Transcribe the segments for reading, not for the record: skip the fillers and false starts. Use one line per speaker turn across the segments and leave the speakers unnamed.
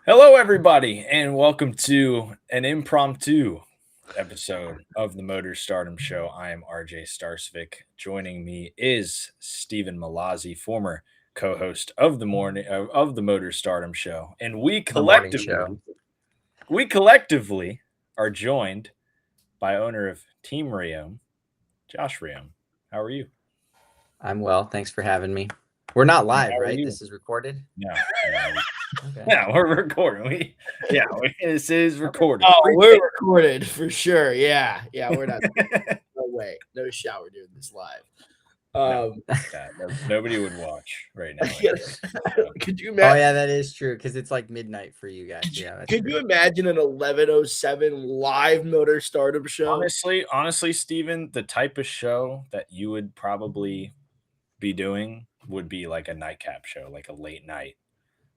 Hello, everybody, and welcome to an impromptu episode of the Motor Stardom Show. I am RJ Starcevic. Joining me is Stephen Mallozzi, former co-host of the Motor Stardom Show, and
The morning show.
we collectively are joined by owner of Team Reaume, Josh Reaume. How are you?
I'm well. Thanks for having me. We're not live,
How are
right?
you?
This is recorded.
No,
Okay.
yeah, we're recording. This is recorded.
Oh, we're recorded for sure. Yeah, we're not. No way, no shot. We're doing this live.
Nobody would watch right now.
Could you
Oh
imagine?
yeah, that is true because it's like midnight for you guys. Yeah, that's
Could
true.
you imagine an 11:07 live Motor Stardom show?
Honestly, Steven, the type of show that you would probably be doing would be like a nightcap show, like a late night,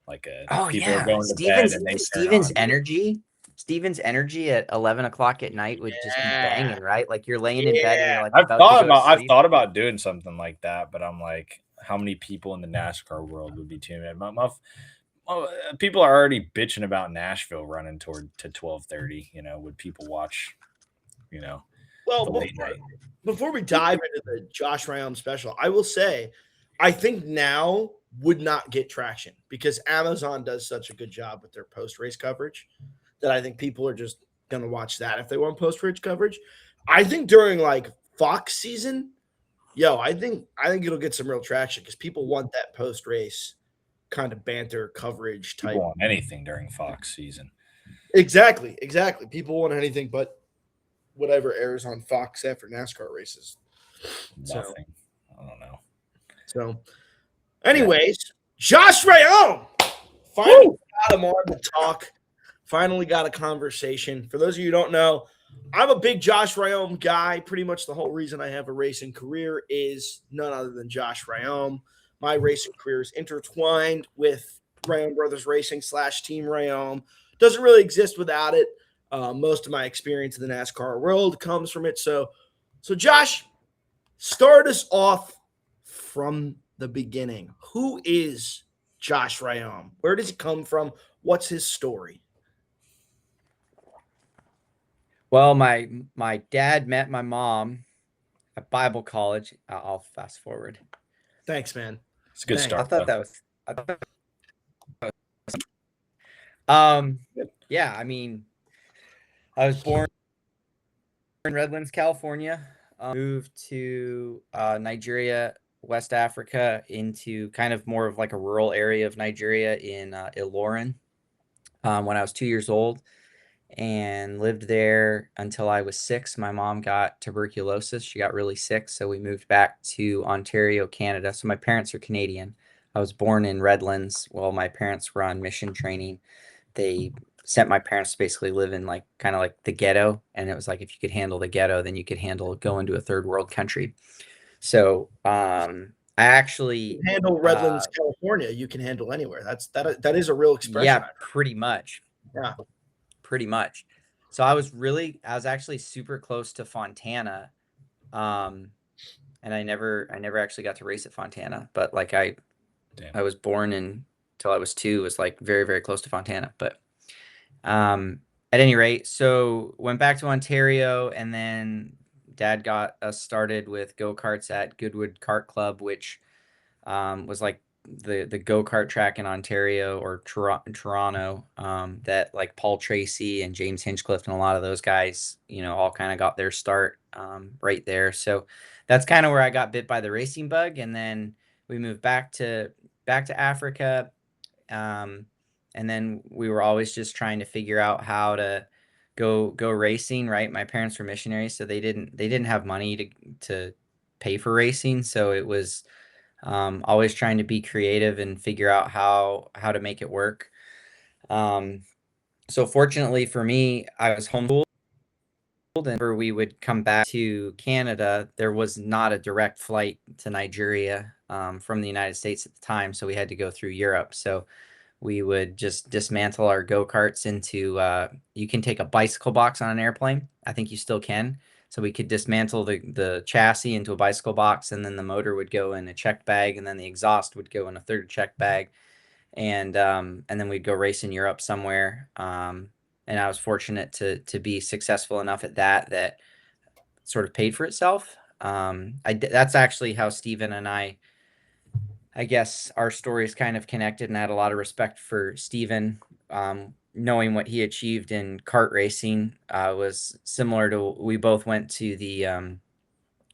people are going to bed and they turn on.
Steven's energy at 11 o'clock at night would just be banging, right? Like you're laying in bed and you're like
I've
about to go to
I've
sleep.
thought about doing something like that, but I'm like, how many people in the NASCAR world would be tuning in? People are already bitching about Nashville running to 12:30. Would people watch?
Well,
the late night.
before we dive into the Josh Reaume special, I will say, I think now would not get traction because Amazon does such a good job with their post race coverage that I think people are just going to watch that if they want post race coverage. I think during like Fox season, I think it'll get some real traction because people want that post race kind of banter coverage type.
People want anything during Fox season.
Exactly. People want anything but whatever airs on Fox after NASCAR races.
Nothing. I don't know.
So, anyways, Josh Reaume finally got him on to talk. Finally got a conversation. For those of you who don't know, I'm a big Josh Reaume guy. Pretty much the whole reason I have a racing career is none other than Josh Reaume. My racing career is intertwined with Reaume Brothers Racing / Team Reaume. Doesn't really exist without it. Most of my experience in the NASCAR world comes from it. So Josh, start us off from the beginning. Who is Josh Reaume? Where does he come from? What's his story?
Well, my dad met my mom at Bible college. I'll fast forward.
Thanks, man.
It's a good start.
I thought that was. Yeah, I mean, I was born in Redlands, California. Moved to Nigeria, West Africa, into kind of more of like a rural area of Nigeria in Ilorin when I was 2 years old, and lived there until I was 6. My mom got tuberculosis. She got really sick, so we moved back to Ontario, Canada. So my parents are Canadian. I was born in Redlands while my parents were on mission training. They sent my parents to basically live in like kind of like the ghetto, and it was like if you could handle the ghetto, then you could handle going to a third world country. So I actually
handle Redlands, California. You can handle anywhere. That is a real expression.
Yeah, pretty much.
Yeah,
pretty much. So I was actually super close to Fontana, and I never actually got to race at Fontana, but like I was born until I was 2, was like very, very close to Fontana. But at any rate, so went back to Ontario, and then Dad got us started with go-karts at Goodwood Kart Club, which was like the go-kart track in Ontario or Toronto, that like Paul Tracy and James Hinchcliffe and a lot of those guys, all kind of got their start right there. So that's kind of where I got bit by the racing bug, and then we moved back to Africa, and then we were always just trying to figure out how to go racing, right? My parents were missionaries, so they didn't have money to pay for racing, so it was always trying to be creative and figure out how to make it work. So fortunately for me, I was homeschooled, and whenever we would come back to Canada, there was not a direct flight to Nigeria from the United States at the time, so we had to go through Europe. So we would just dismantle our go-karts into you can take a bicycle box on an airplane. I think you still can. So we could dismantle the chassis into a bicycle box, and then the motor would go in a check bag, and then the exhaust would go in a third check bag. and then we'd go race in Europe somewhere. And I was fortunate to be successful enough at that sort of paid for itself. That's actually how Stephen and I guess our story is kind of connected, and I had a lot of respect for Stephen. Knowing what he achieved in kart racing was similar to, we both went to the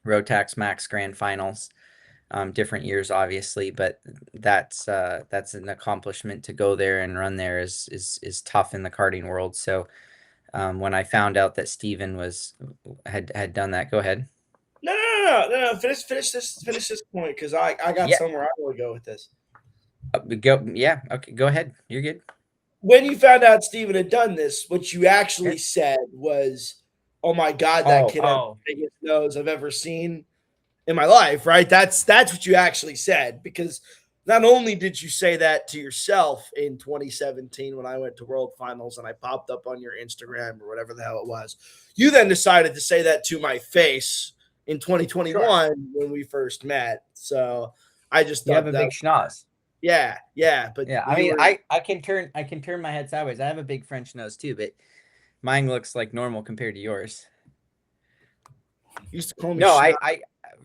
Rotax Max Grand Finals, different years obviously, but that's an accomplishment. To go there and run there is tough in the karting world. So when I found out that Stephen had done that, go ahead.
No. Finish this point, because I got somewhere I want to go with this.
Yeah. Okay. Go ahead. You're good.
When you found out Steven had done this, what you actually said was, "Oh my God, that kid has the biggest nose I've ever seen in my life," right? That's what you actually said, because not only did you say that to yourself in 2017 when I went to World Finals and I popped up on your Instagram or whatever the hell it was, you then decided to say that to my face in 2021 when we first met. So I just thought
you have a big schnoz.
Yeah, but
yeah. I mean, I can turn my head sideways. I have a big French nose too, but mine looks like normal compared to yours.
You used to call me.
No, I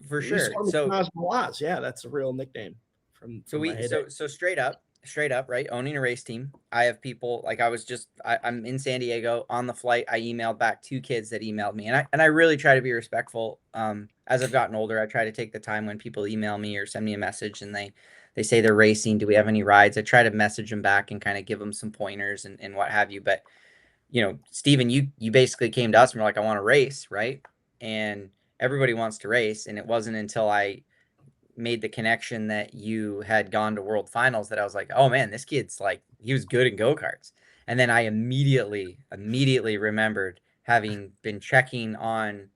for sure. So
Mallozzi, yeah, that's a real nickname from my heyday.
So straight up, right? Owning a race team. I have people like, I'm in San Diego on the flight. I emailed back 2 kids that emailed me, and I really try to be respectful. As I've gotten older, I try to take the time when people email me or send me a message and they say they're racing. Do we have any rides? I try to message them back and kind of give them some pointers and what have you. But, Stephen, you basically came to us and were like, I want to race, right? And everybody wants to race. And it wasn't until I made the connection that you had gone to World Finals that I was like, oh man, this kid's like, he was good in go-karts. And then I immediately remembered having been checking on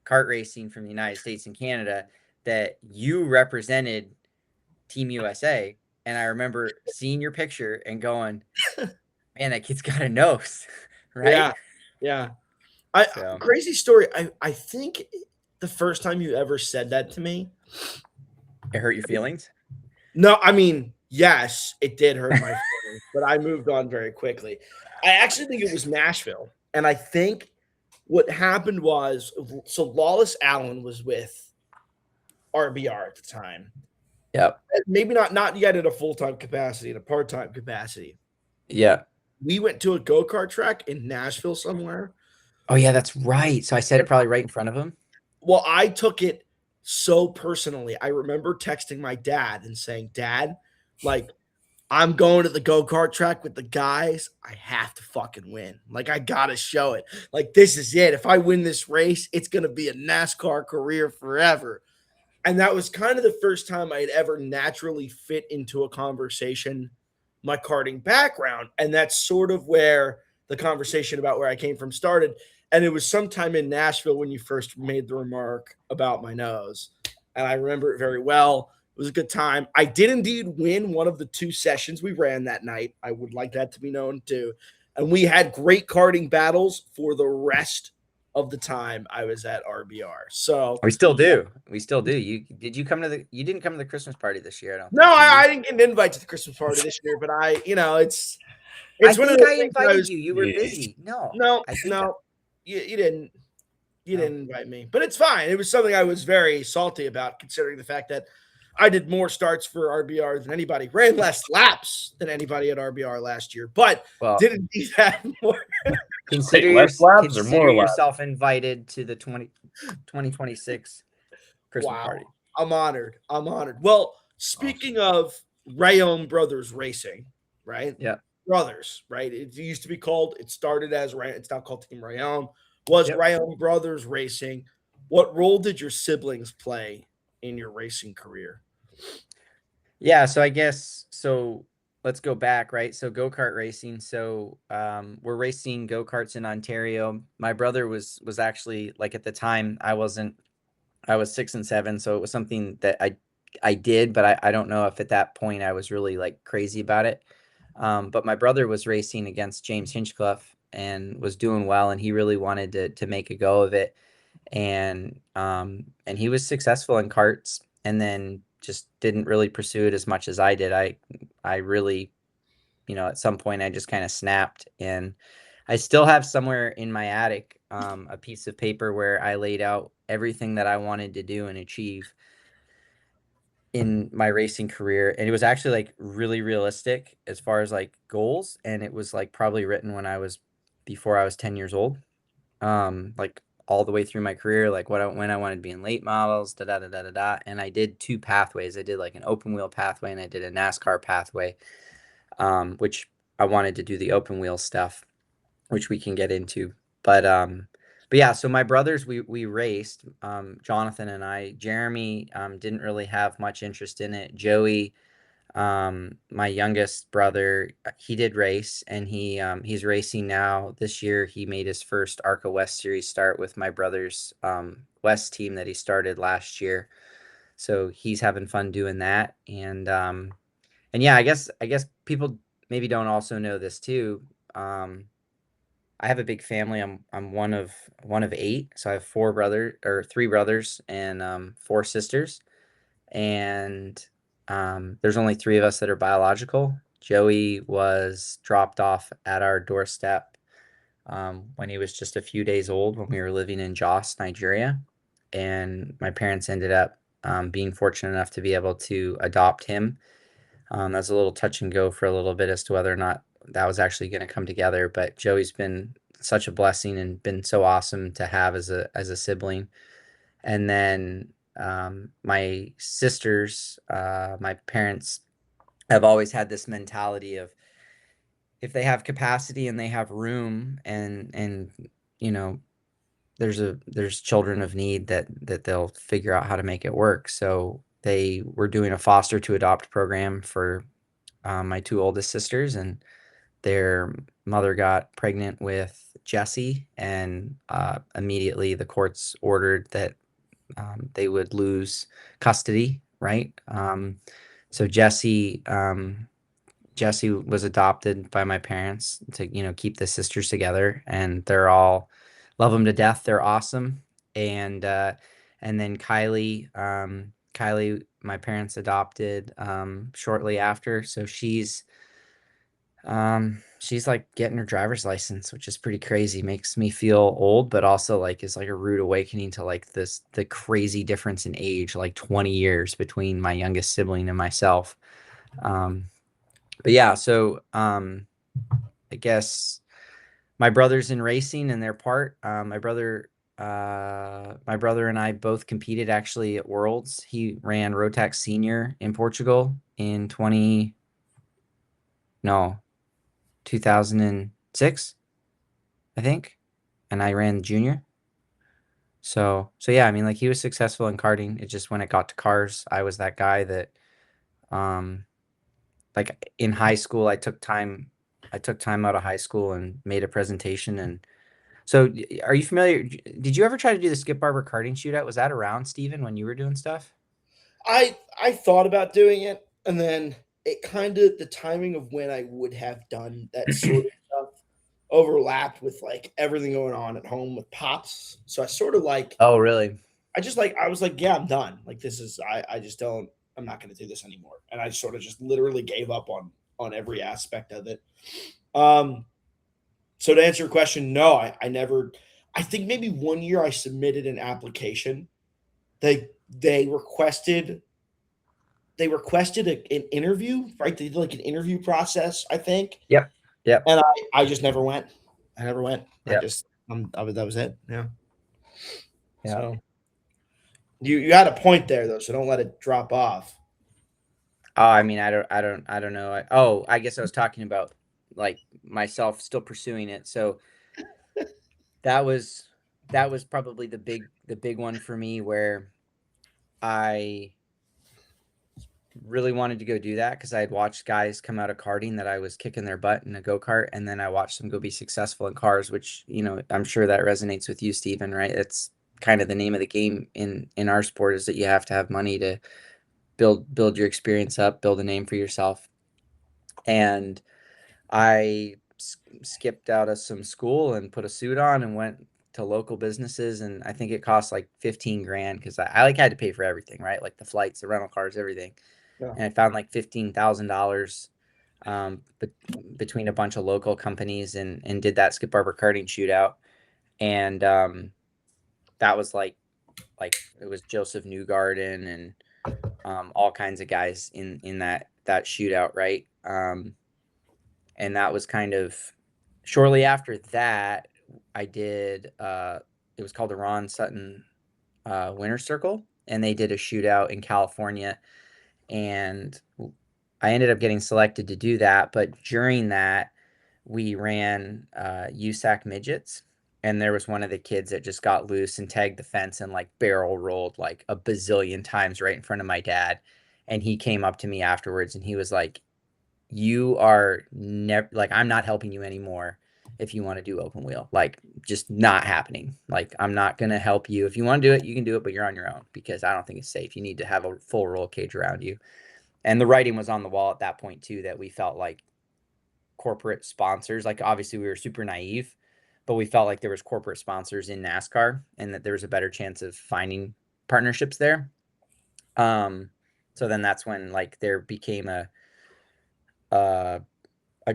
kart racing from the United States and Canada that you represented Team USA. And I remember seeing your picture and going, man, that kid's got a nose. Right?
Yeah. Crazy story. I think the first time you ever said that to me,
it hurt your feelings?
No, I mean, yes, it did hurt my feelings, but I moved on very quickly. I actually think it was Nashville. And I think what happened was, so Lawless Allen was with RBR at the time.
Yep.
Maybe not yet in a full-time capacity, in a part-time capacity.
Yeah.
We went to a go-kart track in Nashville somewhere.
Oh, yeah, that's right. So I said it probably right in front of him.
Well, I took it so personally. I remember texting my dad and saying, Dad, like, I'm going to the go-kart track with the guys. I have to fucking win. Like, I got to show it. Like, this is it. If I win this race, it's going to be a NASCAR career forever. And that was kind of the first time I had ever naturally fit into a conversation, my karting background. And that's sort of where the conversation about where I came from started. And it was sometime in Nashville when you first made the remark about my nose. And I remember it very well. It was a good time. I did indeed win one of the 2 sessions we ran that night. I would like that to be known too. And we had great karting battles for the rest of the time I was at RBR. So
we still do. You didn't come to the Christmas party this year?
I didn't get an invite to the Christmas party this year, but it's
I think I invited you. You were busy.
No, you didn't. You didn't invite me, but it's fine. It was something I was very salty about, considering the fact that I did more starts for RBR than anybody, ran less laps than anybody at RBR last year, but didn't do that more.
Consider yourself invited to the 2026 Christmas party.
I'm honored. Well, speaking of Reaume Brothers Racing, right?
Yeah.
Brothers, right? It used to be called, it started as, it's now called Team Reaume. Was Reaume Brothers Racing. What role did your siblings play in your racing career?
Yeah, so I guess, let's go back, right? So go-kart racing. So we're racing go-karts in Ontario. My brother was actually, like, at the time I was 6 and 7. So it was something that I did, but I don't know if at that point I was really like crazy about it. But my brother was racing against James Hinchcliffe and was doing well, and he really wanted to make a go of it. And he was successful in karts, and then just didn't really pursue it as much as I did. I really at some point I just kind of snapped, and I still have somewhere in my attic a piece of paper where I laid out everything that I wanted to do and achieve in my racing career. And it was actually like really realistic as far as like goals. And it was like probably written before I was 10 years old. Like all the way through my career, like when I wanted to be in late models, da da da da da da. And I did 2 pathways. I did like an open wheel pathway and I did a NASCAR pathway, which I wanted to do the open wheel stuff, which we can get into. But yeah, so my brothers, we raced, Jonathan and I. Jeremy didn't really have much interest in it. Joey, my youngest brother, he did race, and he's racing now. This year he made his first ARCA West Series start with my brother's West team that he started last year. So he's having fun doing that. And yeah, I guess people maybe don't also know this too. I have a big family. I'm one of 8, so I have 3 brothers and 4 sisters, and there's only 3 of us that are biological. Joey was dropped off at our doorstep when he was just a few days old when we were living in Jos, Nigeria, and my parents ended up being fortunate enough to be able to adopt him. That's a little touch and go for a little bit as to whether or not that was actually going to come together. But Joey's been such a blessing and been so awesome to have as a sibling. And then my sisters, my parents have always had this mentality of if they have capacity and they have room and you know there's children of need that they'll figure out how to make it work. So they were doing a foster to adopt program for my 2 oldest sisters, and their mother got pregnant with Jesse, and immediately the courts ordered that they would lose custody, right? So Jesse was adopted by my parents to keep the sisters together, and they're all love them to death. They're awesome. And then Kylie, my parents adopted shortly after, so she's like getting her driver's license, which is pretty crazy. Makes me feel old, but also like is like a rude awakening to like the crazy difference in age, like 20 years between my youngest sibling and myself. But yeah, so I guess my brother's in racing and their part. My brother and I both competed actually at Worlds. He ran Rotax Senior in Portugal in 2006, I think, and I ran junior. So yeah, I mean, like he was successful in karting. It just when it got to cars, I was that guy that, like in high school, I took time out of high school and made a presentation. And so, are you familiar? Did you ever try to do the Skip Barber karting shootout? Was that around, Steven, when you were doing stuff?
I thought about doing it, and then it kind of the timing of when I would have done that sort of stuff overlapped with like everything going on at home with pops. So I sort of like
Oh, really?
I was like, yeah, I'm done. Like this is I just don't I'm not going to do this anymore. And I sort of just literally gave up on every aspect of it. Um so to answer your question, no, I never I think maybe one year I submitted an application. They requested an interview, right? They did like an interview process, I think.
Yep. Yep.
And I just never went. I never went. I
Yep.
just that was it. Yeah.
Yeah.
So you had a point there though, so don't let it drop off.
Oh, I mean, I don't know. I guess I was talking about like myself still pursuing it. So that was probably the big one for me where I really wanted to go do that because I had watched guys come out of karting that I was kicking their butt in a go-kart, and then I watched them go be successful in cars, which, I'm sure that resonates with you, Stephen, right? It's kind of the name of the game in our sport is that you have to have money to build your experience up, build a name for yourself. And I skipped out of some school and put a suit on and went to local businesses, and I think it cost like 15 grand because I like had to pay for everything, right? Like the flights, the rental cars, everything.
Yeah.
And I found like $15,000 between a bunch of local companies and did that Skip Barber karting shootout. And that was like it was Joseph Newgarden and all kinds of guys in that shootout, right? And that was kind of shortly after that. I did it was called the Ron Sutton Winter Circle, and they did a shootout in California, and I ended up getting selected to do that. But during that, we ran USAC midgets, and there was one of the kids that just got loose and tagged the fence and like barrel rolled like a bazillion times right in front of my dad. And he came up to me afterwards and he was like, "You are never like, I'm not helping you anymore if you want to do open wheel. Like, just not happening. Like, I'm not going to help you. If you want to do it, you can do it, but you're on your own because I don't think it's safe. You need to have a full roll cage around you." And the writing was on the wall at that point too, that we felt like corporate sponsors, like obviously we were super naive, but we felt like there was corporate sponsors in NASCAR and that there was a better chance of finding partnerships there. So then that's when like there became a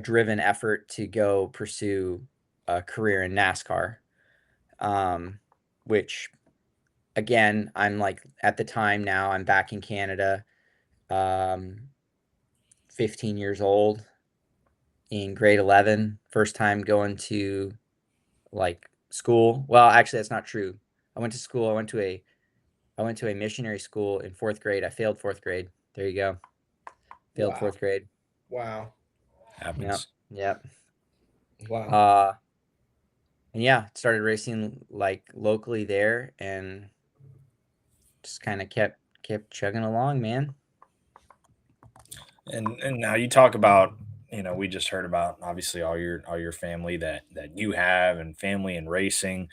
driven effort to go pursue a career in NASCAR, which again, I'm like at the time now I'm back in Canada, 15 years old in grade 11, first time going to like school. Well, actually that's not true. I went to school. I went to a missionary school in 4th grade. I failed 4th grade. There you go. Failed
Wow.
4th grade.
Wow.
Happens.
Yep.
Wow.
And yeah, started racing like locally there and just kind of kept chugging along, man.
And now you talk about, we just heard about obviously all your family that you have, and family and racing.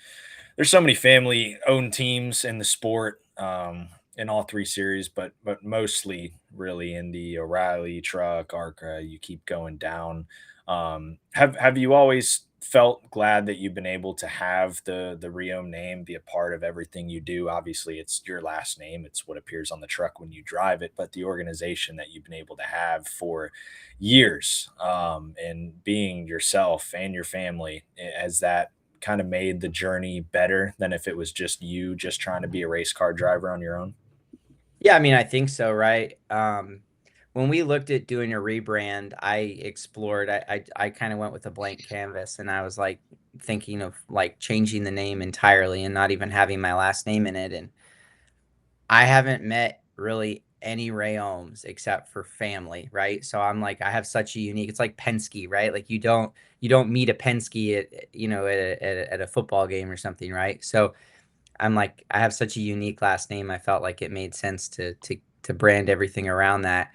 There's so many family owned teams in the sport, in all three series, but mostly really in the O'Reilly, Truck, ARCA. You keep going down. Have you always felt glad that you've been able to have the Reaume name be a part of everything you do? Obviously, it's your last name; it's what appears on the truck when you drive it. But the organization that you've been able to have for years, and being yourself and your family, has that kind of made the journey better than if it was just you just trying to be a race car driver on your own?
Yeah, I mean, I think so, right? When we looked at doing a rebrand, I explored. I kind of went with a blank canvas, and I was like thinking of like changing the name entirely and not even having my last name in it. And I haven't met really any Rayhomes except for family, right? So I'm like, I have such a unique. It's like Penske, right? Like you don't meet a Penske at a football game or something, right? So I'm like, I have such a unique last name. I felt like it made sense to brand everything around that.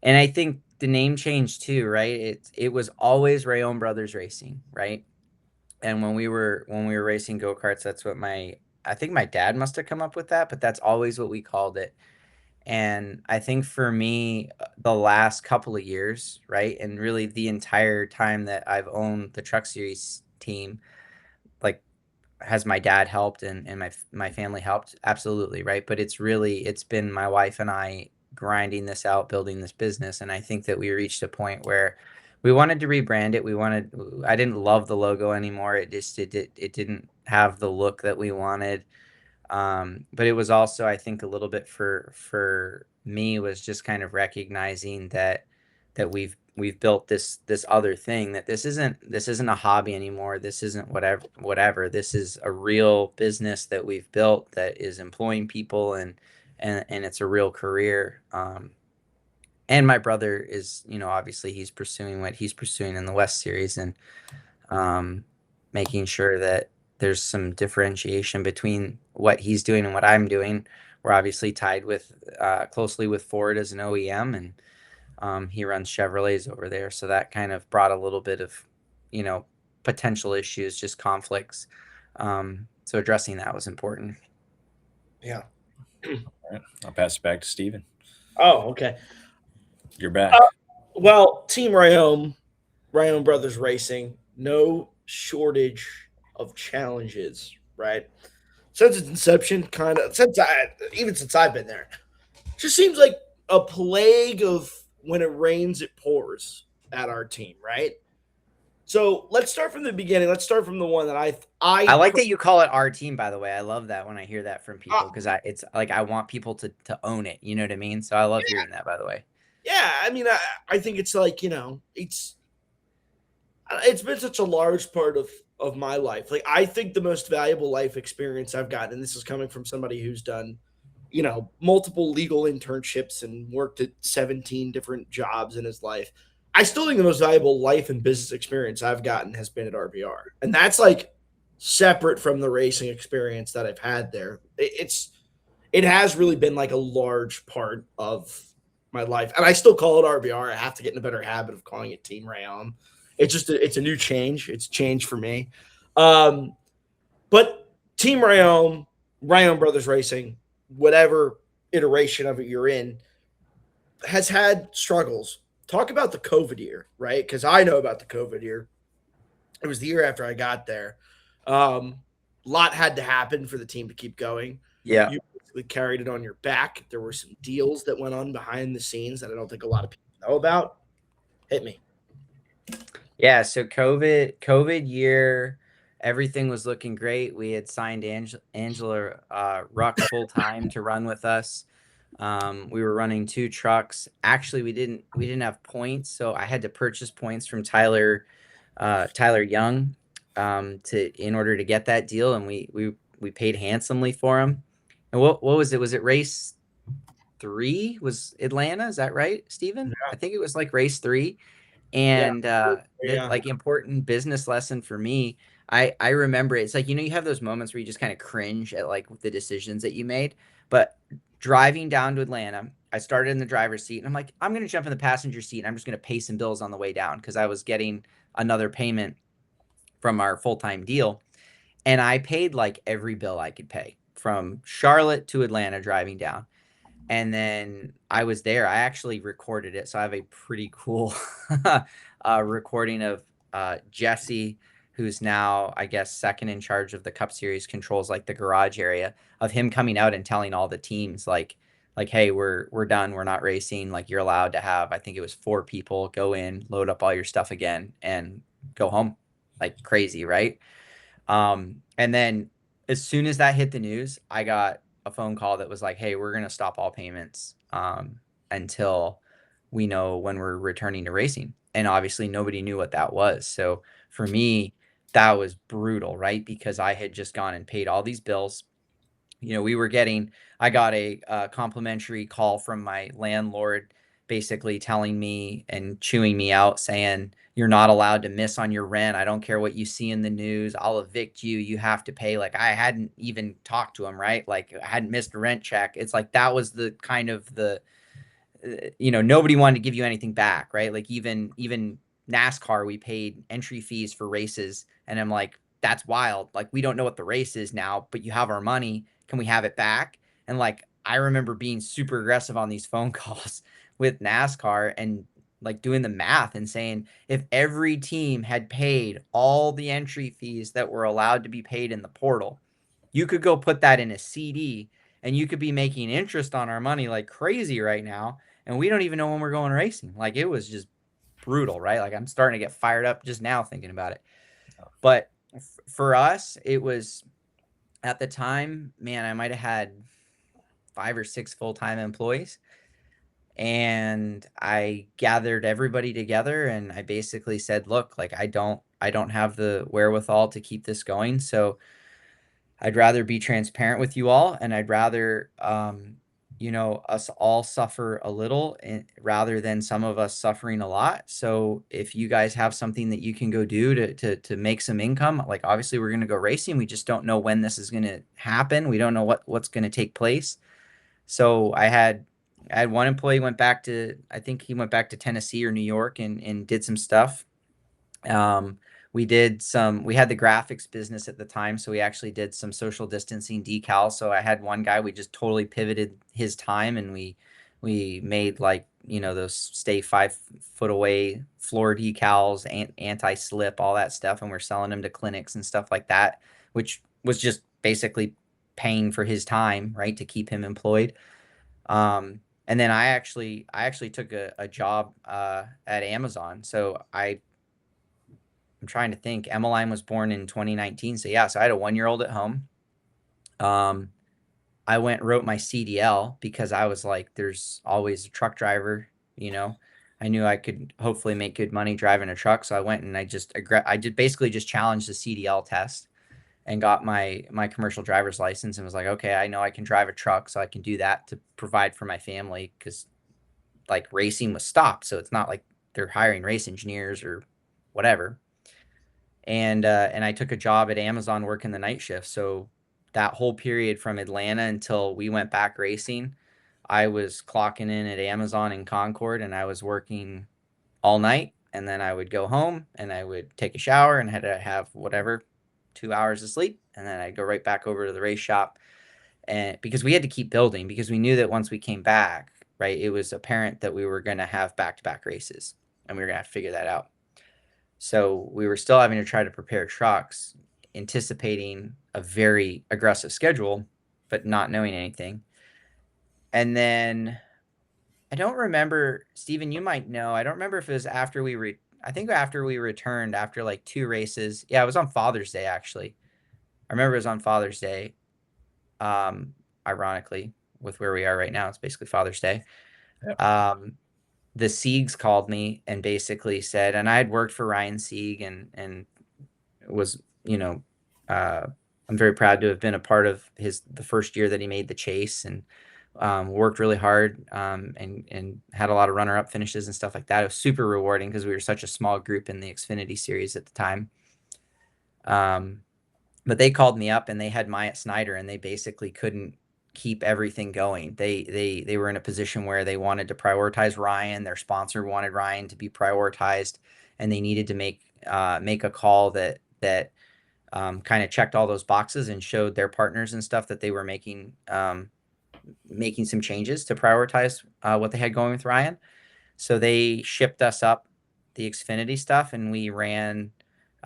And I think the name change too, right? It was always Rayome Brothers Racing, right? And when we were racing go-karts, that's what I think my dad must have come up with that, but that's always what we called it. And I think for me, the last couple of years, right? And really the entire time that I've owned the Truck Series team, like, has my dad helped and my family helped? Absolutely, right? But it's been my wife and I grinding this out, building this business. And I think that we reached a point where we wanted to rebrand it. I didn't love the logo anymore. It didn't have the look that we wanted. But it was also, I think, a little bit for me was just kind of recognizing that we've built this other thing, that this isn't a hobby anymore. This isn't whatever. This is a real business that we've built that is employing people and it's a real career. And my brother is, obviously he's pursuing what he's pursuing in the West Series and making sure that there's some differentiation between what he's doing and what I'm doing. We're obviously tied with closely with Ford as an OEM, and he runs Chevrolets over there. So that kind of brought a little bit of, potential issues, just conflicts. So addressing that was important.
Yeah.
All right, I'll pass it back to Steven.
Oh, okay.
You're back.
Well, Team Reaume Brothers Racing, no shortage of challenges, right? Since its inception, since I've been there, just seems like a plague of when it rains, it pours, at our team, right? So let's start from the beginning. Let's start from the one that
I like that you call it our team, by the way. I love that when I hear that from people because it's like I want people to own it. You know what I mean? So I love hearing that, by the way.
yeah, I mean, I think it's like, it's been such a large part of my life. Like, I think the most valuable life experience I've gotten, and this is coming from somebody who's done, multiple legal internships and worked at 17 different jobs in his life. I still think the most valuable life and business experience I've gotten has been at RBR. And that's like separate from the racing experience that I've had there. It has really been like a large part of my life. And I still call it RBR. I have to get in a better habit of calling it Team Reaume. It's a new change. It's change for me. But Team Reaume, Reaume Brothers Racing, whatever iteration of it you're in, has had struggles. Talk about the COVID year, right? Because I know about the COVID year. It was the year after I got there. A lot had to happen for the team to keep going.
Yeah.
You basically carried it on your back. There were some deals that went on behind the scenes that I don't think a lot of people know about. Hit me.
Yeah, so COVID year, everything was looking great. We had signed Angela Ruck full time to run with us. We were running 2 trucks. Actually, we didn't have points, so I had to purchase points from Tyler Young in order to get that deal, and we paid handsomely for him. And what was it? Was it race 3? Was Atlanta? Is that right, Stephen?
Yeah.
I think it was like race 3. And
Yeah.
like important business lesson for me, I remember it's like, you have those moments where you just kind of cringe at like the decisions that you made. But driving down to Atlanta, I started in the driver's seat and I'm like, I'm going to jump in the passenger seat and I'm just going to pay some bills on the way down because I was getting another payment from our full-time deal. And I paid like every bill I could pay from Charlotte to Atlanta driving down. And then I was there. I actually recorded it. So I have a pretty cool recording of Jesse, who's now, I guess, second in charge of the Cup Series, controls like the garage area, of him coming out and telling all the teams like, hey, we're done. We're not racing. Like, you're allowed to have, I think it was 4 people go in, load up all your stuff again, and go home. Like crazy, right? And then as soon as that hit the news, I got a phone call that was like, hey, we're going to stop all payments until we know when we're returning to racing. And obviously nobody knew what that was. So for me, that was brutal, right? Because I had just gone and paid all these bills. I got a complimentary call from my landlord basically telling me and chewing me out saying, you're not allowed to miss on your rent. I don't care what you see in the news. I'll evict you. You have to pay. Like, I hadn't even talked to him, right? Like, I hadn't missed a rent check. It's like, that was the kind of nobody wanted to give you anything back, right? Like even NASCAR, we paid entry fees for races. And I'm like, that's wild. Like, we don't know what the race is now, but you have our money. Can we have it back? And like, I remember being super aggressive on these phone calls with NASCAR and like doing the math and saying, if every team had paid all the entry fees that were allowed to be paid in the portal, you could go put that in a CD and you could be making interest on our money like crazy right now. And we don't even know when we're going racing. Like, it was just brutal, right? Like, I'm starting to get fired up just now thinking about it. But for us, it was at the time, man, I might have had 5 or 6 full-time employees. And I gathered everybody together and I basically said, look, like, I don't have the wherewithal to keep this going. So I'd rather be transparent with you all, and I'd rather us all suffer a little rather than some of us suffering a lot. So if you guys have something that you can go do to make some income, like, obviously we're going to go racing. We just don't know when this is going to happen. We don't know what's going to take place. So I had one employee I think he went back to Tennessee or New York and did some stuff. We had the graphics business at the time, so we actually did some social distancing decals. So I had one guy, we just totally pivoted his time and we made like, those stay 5 foot away floor decals, anti-slip, all that stuff. And we're selling them to clinics and stuff like that, which was just basically paying for his time, right, to keep him employed. And then I actually took a job at Amazon. So I'm trying to think. Emmeline was born in 2019. So yeah, so I had a 1-year-old at home. I wrote my CDL because I was like, there's always a truck driver, I knew I could hopefully make good money driving a truck. So I went and I did basically just challenged the CDL test and got my commercial driver's license and was like, okay, I know I can drive a truck, so I can do that to provide for my family, because like racing was stopped. So it's not like they're hiring race engineers or whatever. And I took a job at Amazon working the night shift. So that whole period from Atlanta until we went back racing, I was clocking in at Amazon in Concord, and I was working all night. And then I would go home and I would take a shower and had to have whatever 2 hours of sleep. And then I'd go right back over to the race shop. And because we had to keep building, because we knew that once we came back, right, it was apparent that we were going to have back-to-back races and we were going to have to figure that out. So we were still having to try to prepare trucks, anticipating a very aggressive schedule, but not knowing anything. And then I don't remember, Stephen, you might know. I don't remember if it was after I think after we returned after like 2 races. Yeah, it was on Father's Day, actually. I remember it was on Father's Day. Ironically, with where we are right now, it's basically Father's Day. Yep. The Siegs called me and basically said, and I had worked for Ryan Sieg and was, I'm very proud to have been a part of the first year that he made the chase, and worked really hard, and had a lot of runner-up finishes and stuff like that. It was super rewarding because we were such a small group in the Xfinity series at the time. But they called me up and they had Myatt Snyder, and they basically couldn't keep everything going. They were in a position where they wanted to prioritize Ryan. Their sponsor wanted Ryan to be prioritized, and they needed to make a call that kind of checked all those boxes and showed their partners and stuff that they were making some changes to prioritize what they had going with Ryan. So they shipped us up the Xfinity stuff, and we ran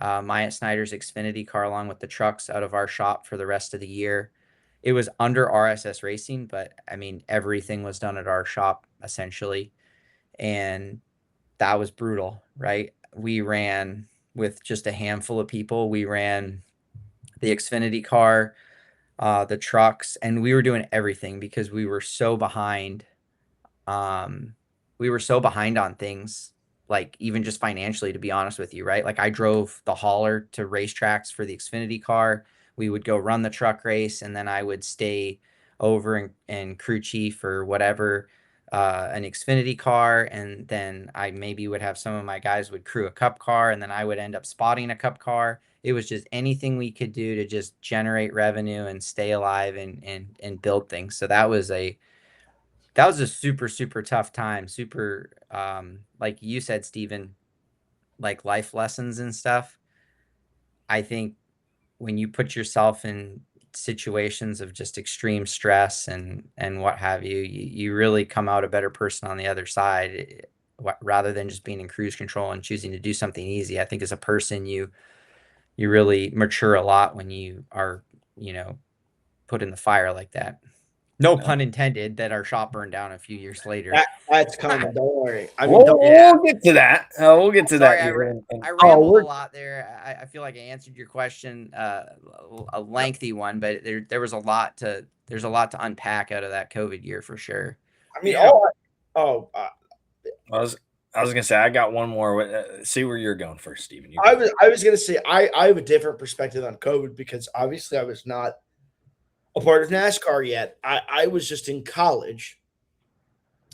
Myatt Snyder's Xfinity car along with the trucks out of our shop for the rest of the year. It was under RSS Racing, but I mean, everything was done at our shop essentially. And that was brutal, right? We ran with just a handful of people. We ran the Xfinity car, the trucks, and we were doing everything because we were so behind. We were so behind on things, like even just financially, to be honest with you, right? Like I drove the hauler to racetracks for the Xfinity car. We would go run the truck race, and then I would stay over and crew chief or whatever, an Xfinity car. And then I maybe would have some of my guys would crew a cup car, and then I would end up spotting a cup car. It was just anything we could do to just generate revenue and stay alive and build things. So that was a super, super tough time. Super, like you said, Stephen, like life lessons and stuff. I think when you put yourself in situations of just extreme stress and what have you, you really come out a better person on the other side, rather than just being in cruise control and choosing to do something easy. I think as a person, you really mature a lot when you are, put in the fire like that. No pun intended, that our shop burned down a few years later.
That's coming. Don't worry. I
mean, we'll get to that. We'll get to that.
I rambled a lot there. I feel like I answered your question, a lengthy one, but there was a lot to unpack out of that COVID year for sure.
I mean,
I was gonna say, I got one more. See where you're going first, Stephen.
I was gonna say I have a different perspective on COVID because obviously I was not a part of NASCAR yet. I was just in college,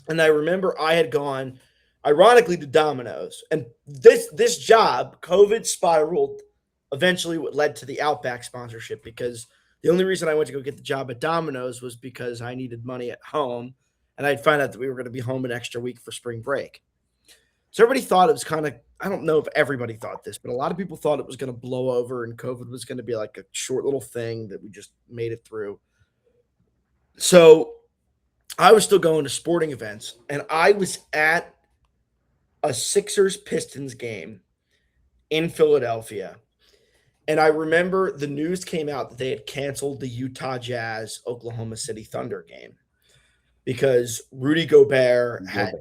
and I remember I had gone, ironically, to Domino's, and this job, COVID spiraled. Eventually, what led to the Outback sponsorship, because the only reason I went to go get the job at Domino's was because I needed money at home, and I'd find out that we were going to be home an extra week for spring break. So everybody thought it was kind of, I don't know if everybody thought this, but a lot of people thought it was going to blow over and COVID was going to be like a short little thing that we just made it through. So I was still going to sporting events, and I was at a Sixers-Pistons game in Philadelphia. And I remember the news came out that they had canceled the Utah Jazz Oklahoma City Thunder game. because Rudy Gobert had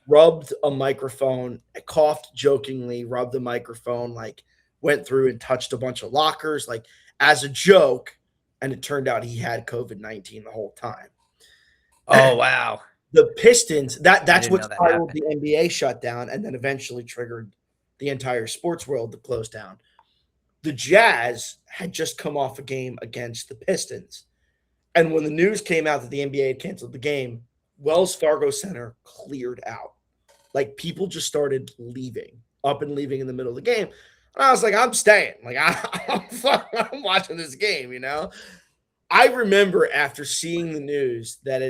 rubbed a microphone, coughed jokingly, rubbed the microphone, like went through and touched a bunch of lockers, like as a joke. And it turned out he had COVID-19 the whole time.
Oh, wow.
The Pistons, that's what
that
spiraled the NBA shutdown and then eventually triggered the entire sports world to close down. The Jazz had just come off a game against the Pistons. And when the news came out that the NBA had canceled the game, Wells Fargo Center cleared out. Like people just started up and leaving in the middle of the game. And I was like, I'm staying. Like I'm watching this game, you know? I remember after seeing the news that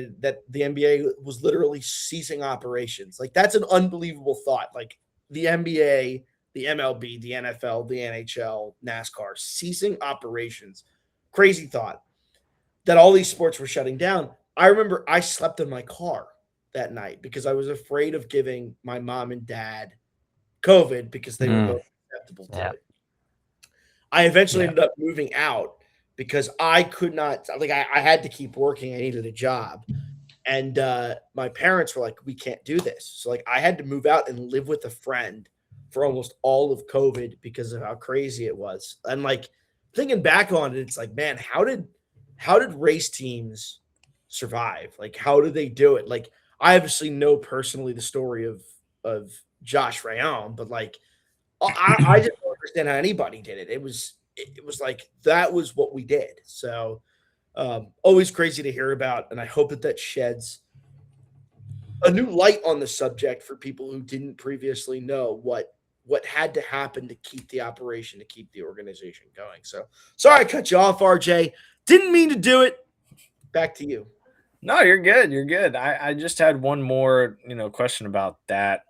the NBA was literally ceasing operations. Like that's an unbelievable thought. Like the NBA, the MLB, the NFL, the NHL, NASCAR ceasing operations. Crazy thought that all these sports were shutting down. I remember I slept in my car that night because I was afraid of giving my mom and dad COVID because they were both susceptible to it. I eventually ended up moving out because I could not, like, I had to keep working. I needed a job. And my parents were like, we can't do this. So, like, I had to move out and live with a friend for almost all of COVID because of how crazy it was. And, like, thinking back on it, it's like, man, how did race teams survive? Like, how did they do it? Like, I obviously know personally the story of Josh Reaume, but, like, I just don't understand how anybody did it. It was like that was what we did. So always crazy to hear about, and I hope that sheds a new light on the subject for people who didn't previously know what had to happen to keep the operation, to keep the organization going. So sorry I cut you off, RJ. Didn't mean to do it. Back to you.
No, you're good. You're good. I just had one more, question about that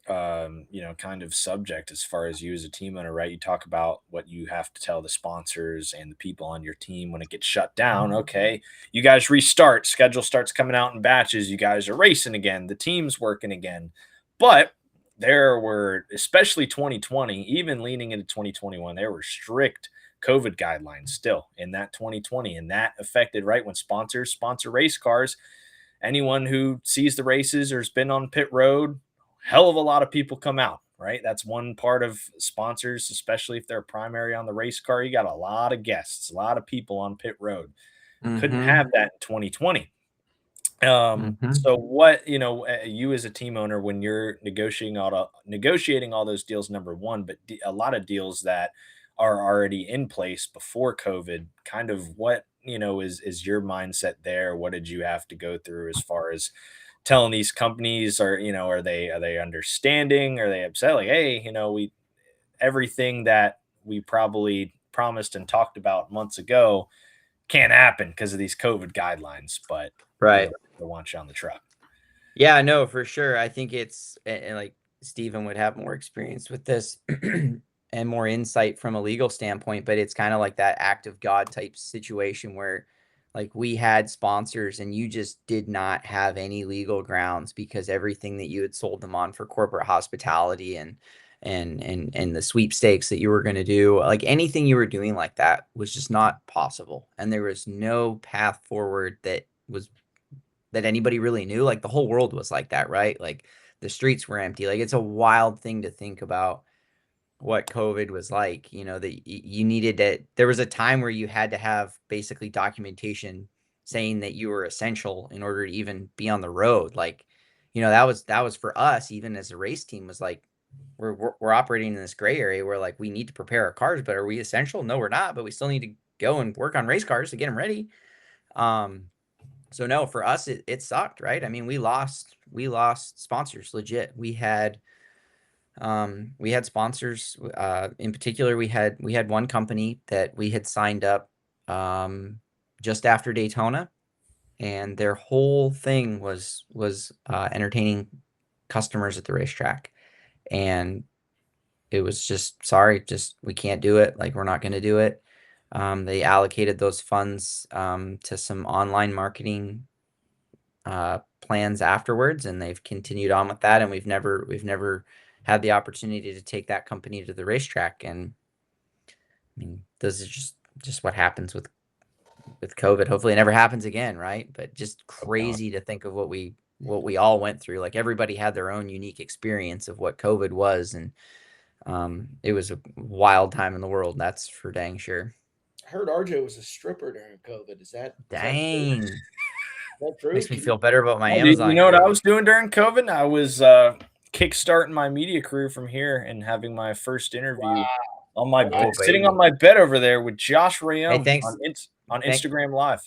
kind of subject as far as you as a team owner, right? You talk about what you have to tell the sponsors and the people on your team when it gets shut down. Okay, you guys restart, schedule starts coming out in batches, you guys are racing again, the team's working again. But there were, especially 2020, even leaning into 2021, there were strict COVID guidelines still in that 2020, and that affected, right, when sponsors sponsor race cars, anyone who sees the races or has been on pit road, hell of a lot of people come out, right? That's one part of sponsors, especially if they're primary on the race car. You got a lot of guests, a lot of people on pit road. Couldn't have that in 2020. So what, you as a team owner, when you're negotiating all those deals, number one, but a lot of deals that are already in place before COVID, kind of what, is your mindset there? What did you have to go through as far as telling these companies, or are they understanding? Are they upset? Like, hey, everything that we probably promised and talked about months ago can't happen because of these COVID guidelines, but
right,
they want you on the truck.
Yeah, no, for sure. I think it's, and like Stephen would have more experience with this and more insight from a legal standpoint, but it's kind of like that act of God type situation where like we had sponsors and you just did not have any legal grounds because everything that you had sold them on for corporate hospitality and the sweepstakes that you were going to do, like anything you were doing like that was just not possible. And there was no path forward that anybody really knew. Like the whole world was like that, right? Like the streets were empty. Like it's a wild thing to think about what COVID was like, that you needed it. There was a time where you had to have basically documentation saying that you were essential in order to even be on the road. Like, that was for us, even as a race team, was like, we're operating in this gray area where like we need to prepare our cars, but are we essential? No, we're not, but we still need to go and work on race cars to get them ready. So no, for us, it sucked, right? I mean, we lost sponsors, legit. We had sponsors, in particular, we had one company that we had signed up, just after Daytona, and their whole thing was entertaining customers at the racetrack. And it was just, sorry, we can't do it. Like, we're not going to do it. They allocated those funds, to some online marketing plans afterwards, and they've continued on with that, and we've never had the opportunity to take that company to the racetrack. And I mean, this is just what happens with COVID. Hopefully it never happens again, right? But just crazy to think of what we all went through. Like everybody had their own unique experience of what COVID was, and it was a wild time in the world. That's for dang sure.
I heard RJ was a stripper during COVID. Is that
Dang?
Is that true?
Makes me feel better about my
You
Amazon.
know what I
gear.
was doing during COVID? I was kickstarting my media career from here and having my first interview on my bed, sitting on my bed over there with Josh Reaume on Instagram Live.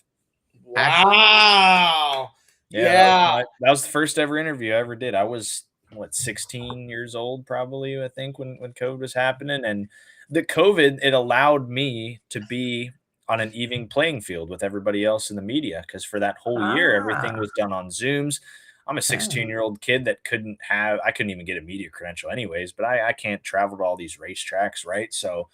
Wow.
Yeah. That was the first ever interview I ever did. I was 16 years old probably, I think, when COVID was happening. And the COVID, it allowed me to be on an even playing field with everybody else in the media, because for that whole year, everything was done on Zooms. I'm a 16-year-old kid that I couldn't even get a media credential anyways, but I can't travel to all these racetracks, right? So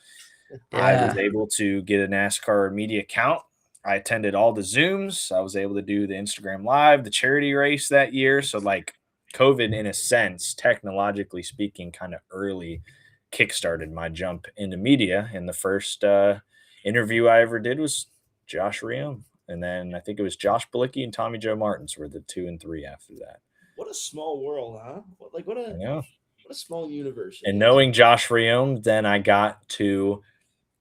I was able to get a NASCAR media account. I attended all the Zooms. I was able to do the Instagram Live, the charity race that year. So like COVID, in a sense, technologically speaking, kind of early kickstarted my jump into media. And the first interview I ever did was Josh Reaume. And then I think it was Josh Bilicki and Tommy Joe Martins were the 2 and 3 after that.
What a small world, huh? What a small universe.
And knowing Josh Reaume, then I got to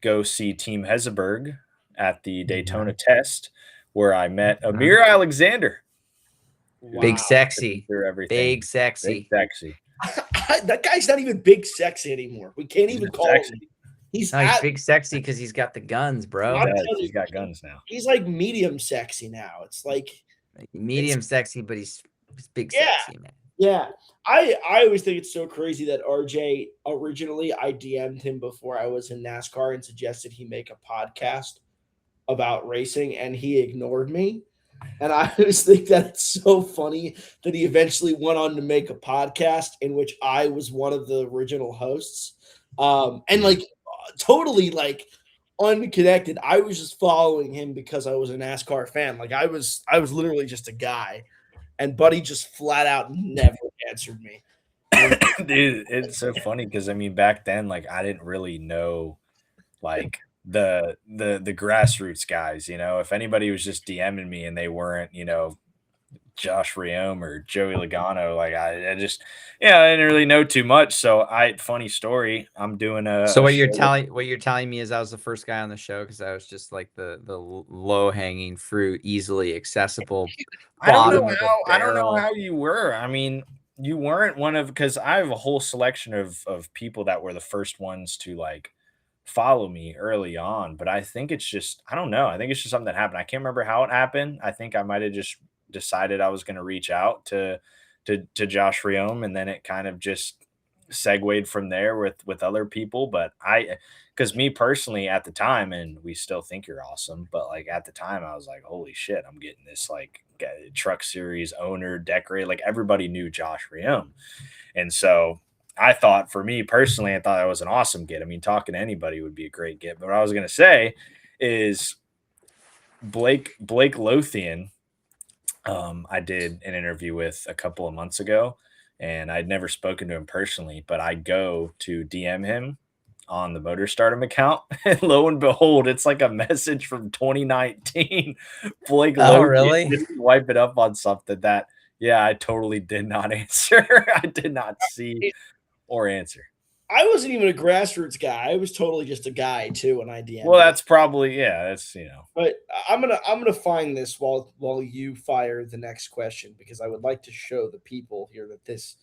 go see Team Heseberg at the Daytona test, where I met Amir Alexander.
Wow. Big sexy.
Big sexy.
That guy's not even big sexy anymore. We can't even call him.
He's big sexy because he's got the guns, bro.
He's got guns now.
He's like medium sexy now. It's like
medium sexy, but he's big sexy, man.
Yeah. I always think it's so crazy that RJ, originally I DM'd him before I was in NASCAR and suggested he make a podcast about racing, and he ignored me. And I always think that it's so funny that he eventually went on to make a podcast in which I was one of the original hosts. And like totally like unconnected. I was just following him because I was a NASCAR fan. Like I was literally just a guy, and Buddy just flat out never answered me.
Dude, it's so funny because I mean back then, like I didn't really know like the grassroots guys, you know. If anybody was just DMing me and they weren't, you know, Josh Reaume or Joey Logano, like I just I didn't really know too much. So funny story, I'm doing
what you're telling me is I was the first guy on the show because I was just like the low hanging fruit, easily accessible.
I don't know how you were. I mean, you weren't one of, because I have a whole selection of people that were the first ones to like follow me early on, but I think it's just, I don't know. I think it's just something that happened. I can't remember how it happened. I think I might have just decided I was going to reach out to Josh Reaume, and then it kind of just segued from there with other people. But because me personally at the time, and we still think you're awesome, but like at the time I was like, holy shit, I'm getting this like truck series owner, decorator, like everybody knew Josh Reaume. And so I thought, for me personally, I thought that was an awesome get. I mean, talking to anybody would be a great get. But what I was going to say is Blake Lothian, I did an interview with a couple of months ago, and I'd never spoken to him personally, but I go to DM him on the Motor Stardom account, and lo and behold, it's like a message from 2019. Blake Lothian,
really?
Wipe it up on something that, I totally did not answer. I did not see or answer.
I wasn't even a grassroots guy. I was totally just a guy too when I DM'd.
Well, that's probably that's
But I'm gonna find this while you fire the next question, because I would like to show the people here that this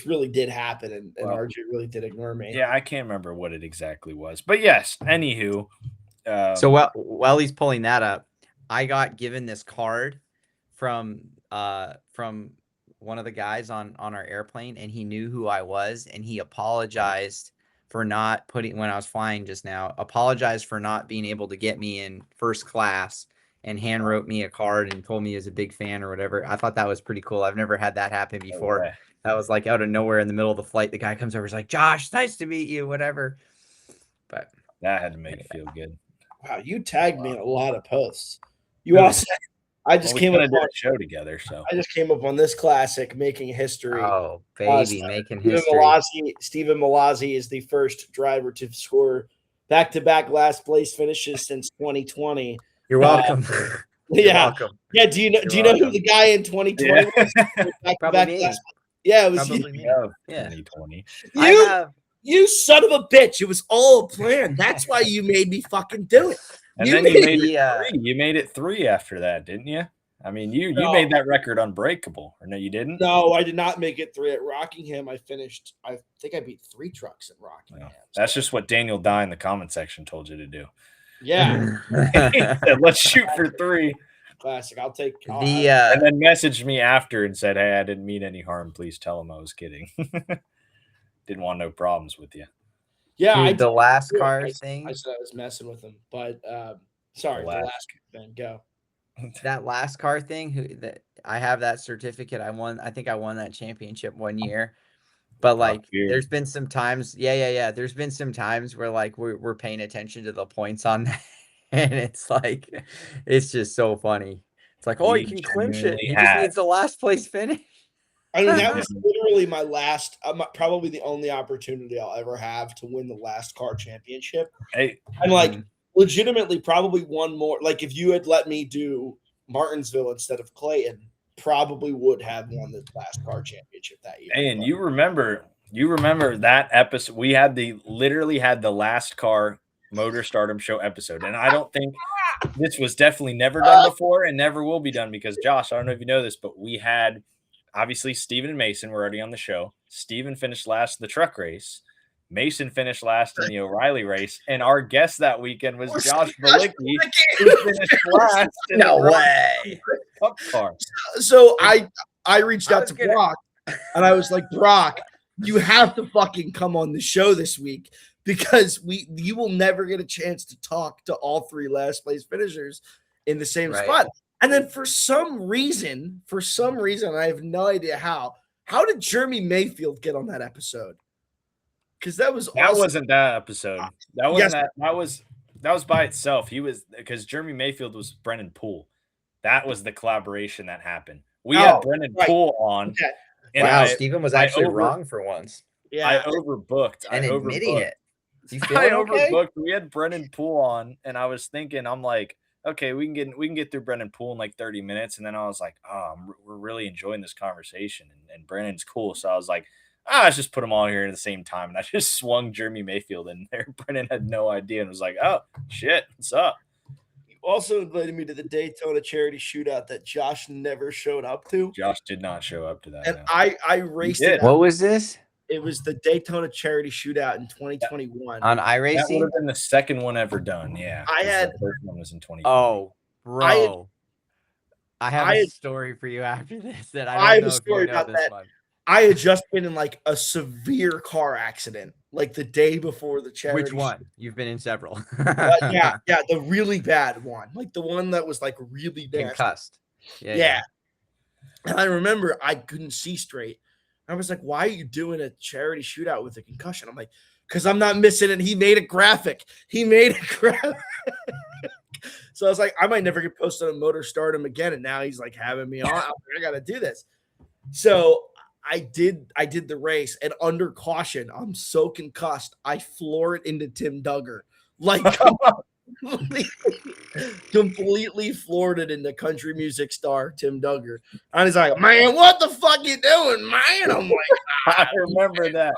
really did happen, and RJ really did ignore me.
Yeah, I can't remember what it exactly was, but yes. Anywho,
so while he's pulling that up, I got given this card from one of the guys on our airplane, and he knew who I was, and he apologized for not putting, when I was flying just now, apologized for not being able to get me in first class, and hand wrote me a card and told me he was a big fan or whatever. I thought that was pretty cool. I've never had that happen before.
Okay.
That was like out of nowhere in the middle of the flight. The guy comes over, he's like, Josh, nice to meet you, whatever. But
that had to make it feel good.
Wow, you tagged me in a lot of posts. You also, I just came up on
a show together, so
I just came up on this classic, making history.
Oh, baby, making history.
Stephen Mallozzi is the first driver to score back-to-back last place finishes since 2020
You're welcome. You're
Yeah.
welcome.
Yeah. Do you know who
welcome.
the guy in 2020 was?
Probably me.
Yeah, it was
Probably me.
Of
Yeah.
2020.
You son of a bitch. It was all a plan. That's why you made me fucking do it.
And then you made it 3. You made it 3 after that, didn't you? I mean, you made that record unbreakable. Or no, you didn't?
No, I did not make it 3 at Rockingham. I think I beat 3 trucks at Rockingham.
That's just what Daniel Dye in the comment section told you to do.
Yeah.
He said, let's shoot for 3.
Classic. I'll take
and then messaged me after and said, hey, I didn't mean any harm. Please tell him I was kidding. Didn't want no problems with you.
Yeah,
the last car thing.
I said I was messing with him, but sorry, the last thing. Go.
That last car thing. I have that certificate. I think I won that championship one year. But like, there's been some times. Yeah. There's been some times where like we're paying attention to the points on that, and it's like, it's just so funny. It's like, oh, he can clinch it. He just needs the last place finish.
I mean, that was literally my last, probably the only opportunity I'll ever have to win the last car championship.
Hey,
I'm like, legitimately, probably one more. Like, if you had let me do Martinsville instead of Clayton, probably would have won the last car championship that year.
And you remember that episode? We had literally had the last car Motor Stardom Show episode, and I don't think this was definitely never done before and never will be done because Josh, I don't know if you know this, but we had. Obviously, Steven and Mason were already on the show. Steven finished last in the truck race. Mason finished last in the O'Reilly race. And our guest that weekend was Josh Balicki, who finished last in the Cup car.
So I reached out to Brock, and I was like, Brock, you have to fucking come on the show this week because you will never get a chance to talk to all 3 last place finishers in the same spot. And then for some reason, I have no idea how did Jeremy Mayfield get on that episode? Because that
wasn't that episode. That wasn't that was by itself. He was because Jeremy Mayfield was Brennan Poole. That was the collaboration that happened. We had Brennan Poole on.
Okay.
And Steven was actually wrong for once.
Yeah,
I overbooked.
And admitting it.
You feeling overbooked. We had Brennan Poole on, and I was thinking, I'm like, okay, we can get through Brennan Poole in like 30 minutes. And then I was like, we're really enjoying this conversation. And Brennan's cool. So I was like, let's just put them all here at the same time. And I just swung Jeremy Mayfield in there. Brennan had no idea and was like, oh, shit, what's up?
You also invited me to the Daytona charity shootout that Josh never showed up to.
Josh did not show up to that.
And I raced it.
What was this?
It was the Daytona charity shootout in 2021
on iRacing.
That would have been the second one ever done. Yeah,
the
first one was in 2020.
Oh, bro, I have a story for you after this. That I have a story about that. One.
I had just been in like a severe car accident, like the day before the charity.
Which one? You've been in several.
Yeah, the really bad one, like the one that was like really bad.
Concussed.
Yeah. And I remember I couldn't see straight. I was like, why are you doing a charity shootout with a concussion? I'm like, because I'm not missing it. He made a graphic. So I was like, I might never get posted on Motor Stardom again. And now he's like having me on. I got to do this. So I did the race. And under caution, I'm so concussed. I floor it into Tim Duggar. Like, completely floored it into country music star Tim Duggar. And he's like, man, what the fuck you doing, man? I'm like,
I remember that.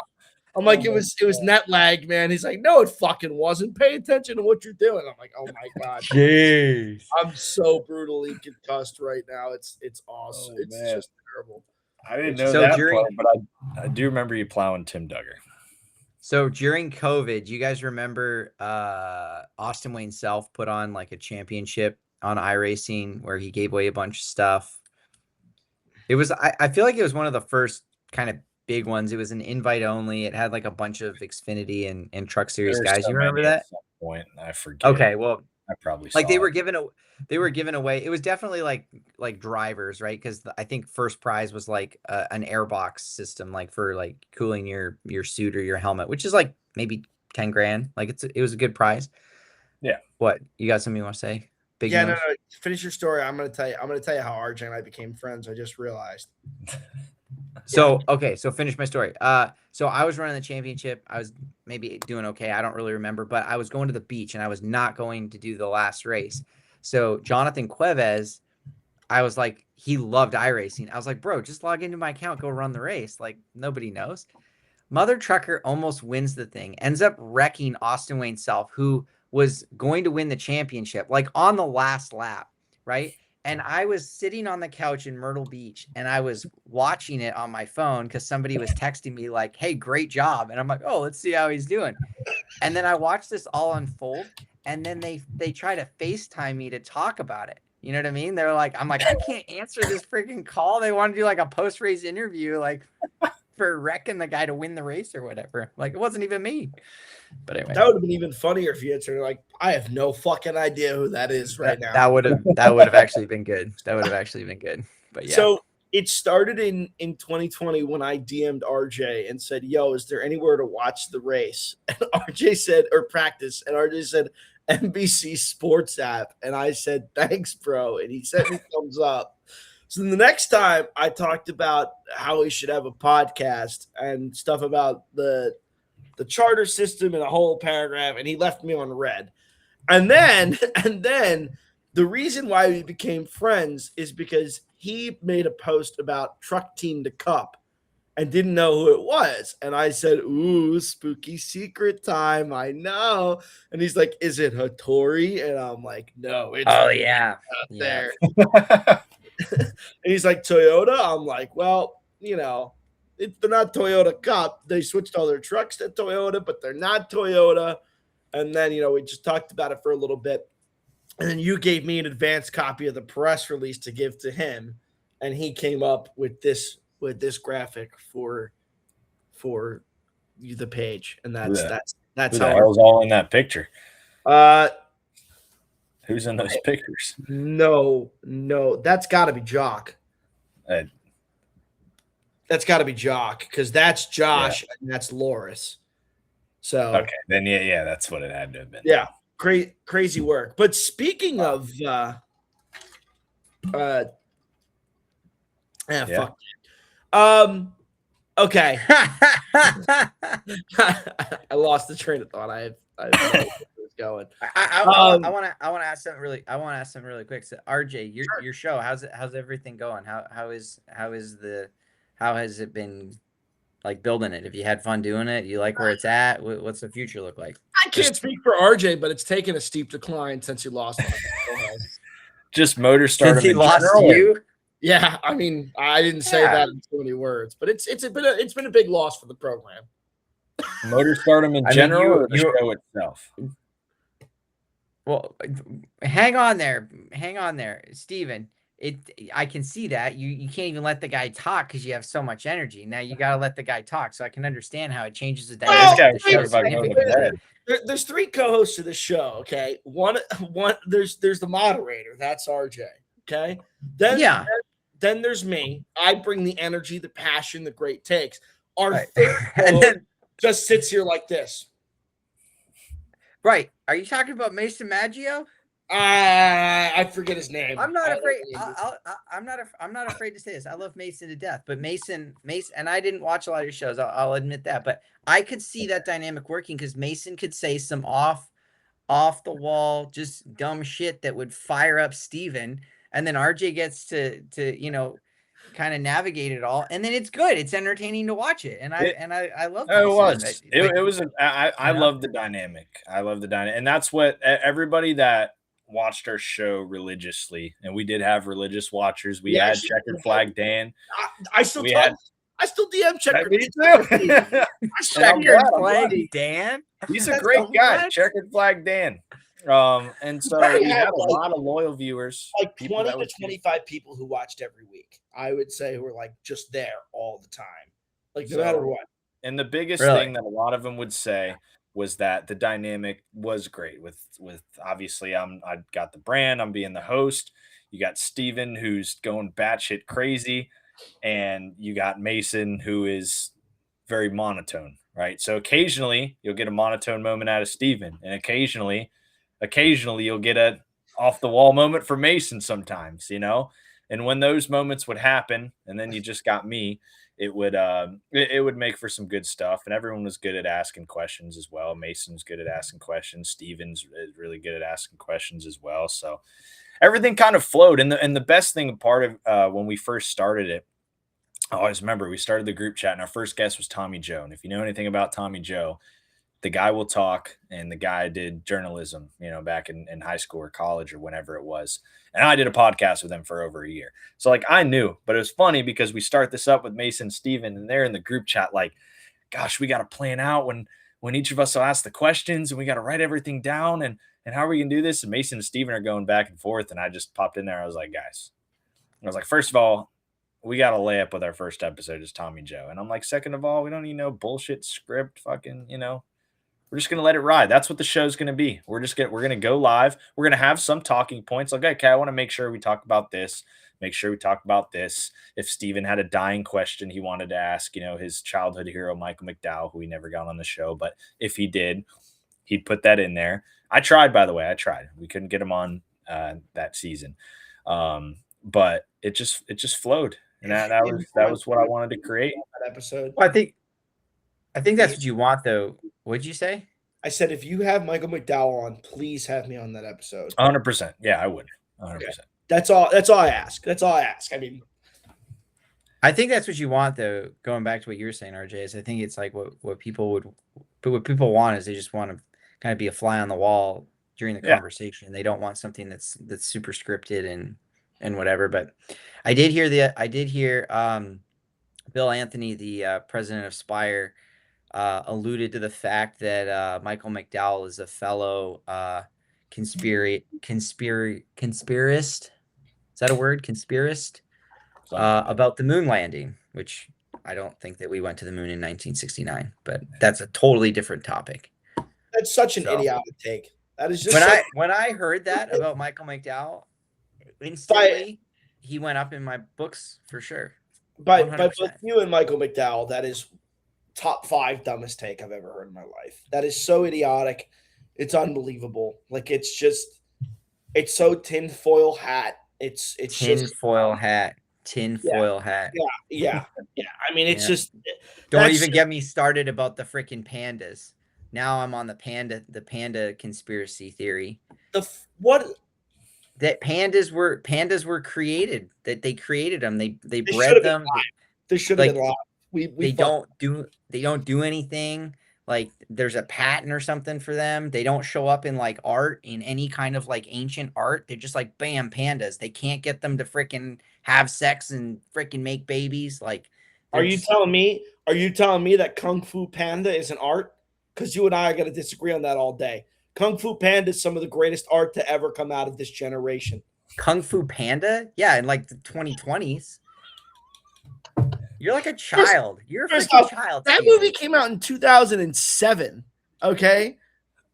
I'm like, it was net lag, man. He's like, no, it fucking wasn't. Pay attention to what you're doing. I'm like, oh my god,
jeez,
I'm so brutally concussed right now. It's awesome. It's just terrible.
I didn't know that part, but I do remember you plowing Tim Duggar.
So during COVID, you guys remember Austin Wayne Self put on like a championship on iRacing where he gave away a bunch of stuff. It was, I feel like it was one of the first kind of big ones. It was an invite only. It had like a bunch of Xfinity and Truck Series guys. You remember that?
At some point, I forget.
Okay, well,
I probably
like they were giving away. It was definitely like drivers, right? Because I think first prize was like an airbox system, like for like cooling your suit or your helmet, which is like maybe 10 grand. Like it was a good prize.
Yeah.
What, you got something you want to say? Big
no. Finish your story. I'm gonna tell you how RJ and I became friends. I just realized.
So finish my story. So I was running the championship. I was maybe doing okay. I don't really remember, but I was going to the beach and I was not going to do the last race. So Jonathan Cuevas, I was like, he loved iRacing. I was like, bro, just log into my account, go run the race. Like, nobody knows. Mother Trucker almost wins the thing, ends up wrecking Austin Wayne Self, who was going to win the championship, like on the last lap, right? And I was sitting on the couch in Myrtle Beach and I was watching it on my phone because somebody was texting me like, hey, great job. And I'm like, oh, let's see how he's doing. And then I watched this all unfold. And then they try to FaceTime me to talk about it. You know what I mean? They're like, I'm like, I can't answer this freaking call. They want to do like a post-race interview, like for wrecking the guy to win the race or whatever. Like, it wasn't even me. But anyway,
That would have been even funnier if you answered like, I have no fucking idea who that is right now.
That would have actually been good. That would have actually been good. But yeah.
So it started in 2020 when I DM'd RJ and said, yo, is there anywhere to watch the race? And RJ said, or practice. And RJ said, NBC Sports app. And I said, thanks, bro. And he sent me thumbs up. So the next time I talked about how we should have a podcast and stuff about the charter system and a whole paragraph, and he left me on red. And then the reason why we became friends is because he made a post about Truck Team to Cup and didn't know who it was. And I said, ooh, spooky secret time. I know. And he's like, is it Hattori? And I'm like, no, it's there. And he's like, Toyota? I'm like, well, you know, they're not Toyota Cup. They switched all their trucks to Toyota, but they're not Toyota. And then, you know, we just talked about it for a little bit. And then you gave me an advanced copy of the press release to give to him. And he came up with this graphic for the page. And that's
Who
how
the hell's all in that picture. Who's in those pictures?
No, that's got to be Jock. That's got to be Jock because that's Josh and that's Loris. So
okay, then yeah, that's what it had to have been.
Yeah, crazy work. But speaking of, fuck. Okay. I lost the train of thought. I was going.
I want to ask something really. I want to ask something really quick. So RJ, your show, how's everything going? How has it been, like, building it? Have you had fun doing it? You like where it's at? What's the future look like?
I can't speak for RJ, but it's taken a steep decline since you lost.
Just Motor Stardom.
Since he lost you.
Yeah, I mean, I didn't say that in so many words, but it's been a big loss for the program.
Motor Stardom in general, or the show itself?
Well, hang on there, Steven. I can see that you can't even let the guy talk because you have so much energy. Now you got to let the guy talk, so I can understand how it changes the dynamic.
There's three co-hosts to the show. Okay, one. There's the moderator. That's RJ. Okay, then there's me. I bring the energy, the passion, the great takes. Our third co-host just sits here like this.
Right? Are you talking about Mason Maggio?
I forget his name.
I'm not afraid. I'm not afraid to say this. I love Mason to death, but Mason, and I didn't watch a lot of your shows. I'll admit that, but I could see that dynamic working because Mason could say some off the wall, just dumb shit that would fire up Steven, and then RJ gets to kind of navigate it all, and then it's good. It's entertaining to watch it, and I love it.
It was. I love the dynamic. I love the dynamic, and that's what everybody that watched our show religiously, and we did have religious watchers. We had Checkered Flag Dan.
I still DM Checkered.
Me too.
Checkered Flag Dan.
He's a great guy. Checkered Flag Dan. And so we had a lot of loyal viewers,
like 20 to 25 people who watched every week. I would say who were like just there all the time, like no matter what.
And the biggest thing that a lot of them would say was that the dynamic was great with obviously I got the brand, I'm being the host. You got Steven who's going batshit crazy, and you got Mason who is very monotone, right? So occasionally you'll get a monotone moment out of Steven, and occasionally you'll get a off the wall moment for Mason sometimes, And when those moments would happen, and then you just got me, it would make for some good stuff, and everyone was good at asking questions as well. Mason's good at asking questions. Steven's really good at asking questions as well. So everything kind of flowed. And the best thing part of when we first started it, I always remember we started the group chat, and our first guest was Tommy Joe. And if you know anything about Tommy Joe, the guy will talk, and the guy did journalism, back in high school or college or whenever it was. And I did a podcast with him for over a year. So like I knew, but it was funny because we start this up with Mason, Steven, and they're in the group chat like, gosh, we got to plan out when each of us will ask the questions, and we got to write everything down, and how are we gonna do this? And Mason and Steven are going back and forth. And I just popped in there. I was like, guys, first of all, we got to lay up with our first episode is Tommy Joe. And I'm like, second of all, we don't need no bullshit script, fucking, we're just gonna let it ride. That's what the show's gonna be. We're gonna go live. We're gonna have some talking points. Like, okay, I want to make sure we talk about this. Make sure we talk about this. If Steven had a dying question he wanted to ask, his childhood hero Michael McDowell, who he never got on the show, but if he did, he'd put that in there. I tried, by the way. I tried. We couldn't get him on that season, but it just flowed, and that was what I wanted to create.
That episode.
Well, I think that's what you want, though. What'd you say?
I said, if you have Michael McDowell on, please have me on that episode.
100%. Yeah, I would. 100%.
Okay. That's all I ask. I mean,
I think that's what you want, though. Going back to what you were saying, RJ, is I think it's like what people want is they just want to kind of be a fly on the wall during the conversation. They don't want something that's super scripted and whatever. But I did hear Bill Anthony, the president of Spire, alluded to the fact that Michael McDowell is a fellow conspirist. Is that a word? Conspirist? About the moon landing, which I don't think that we went to the moon in 1969, but that's a totally different topic.
That's such an idiotic take. That is just
when I heard that about Michael McDowell, instantly he went up in my books for sure.
By both you and Michael McDowell, that is top 5 dumbest take I've ever heard in my life. That is so idiotic. It's unbelievable. Like it's so tinfoil hat. It's
tinfoil hat.
Yeah. I mean, it's just
don't even get me started about the freaking pandas. Now I'm on the panda conspiracy theory. That pandas were created. That they created them. They bred them.
They should have been live.
They don't do anything. Like there's a patent or something for them. They don't show up in like art, in any kind of like ancient art. They're just like bam, pandas. They can't get them to freaking have sex and freaking make babies. Like,
are you telling me that Kung Fu Panda is an art? Because you and I are going to disagree on that all day. Kung Fu Panda is some of the greatest art to ever come out of this generation.
Kung Fu Panda? Yeah, in like the 2020s. You're like a child. You're a freaking child.
That movie came out in 2007. Okay?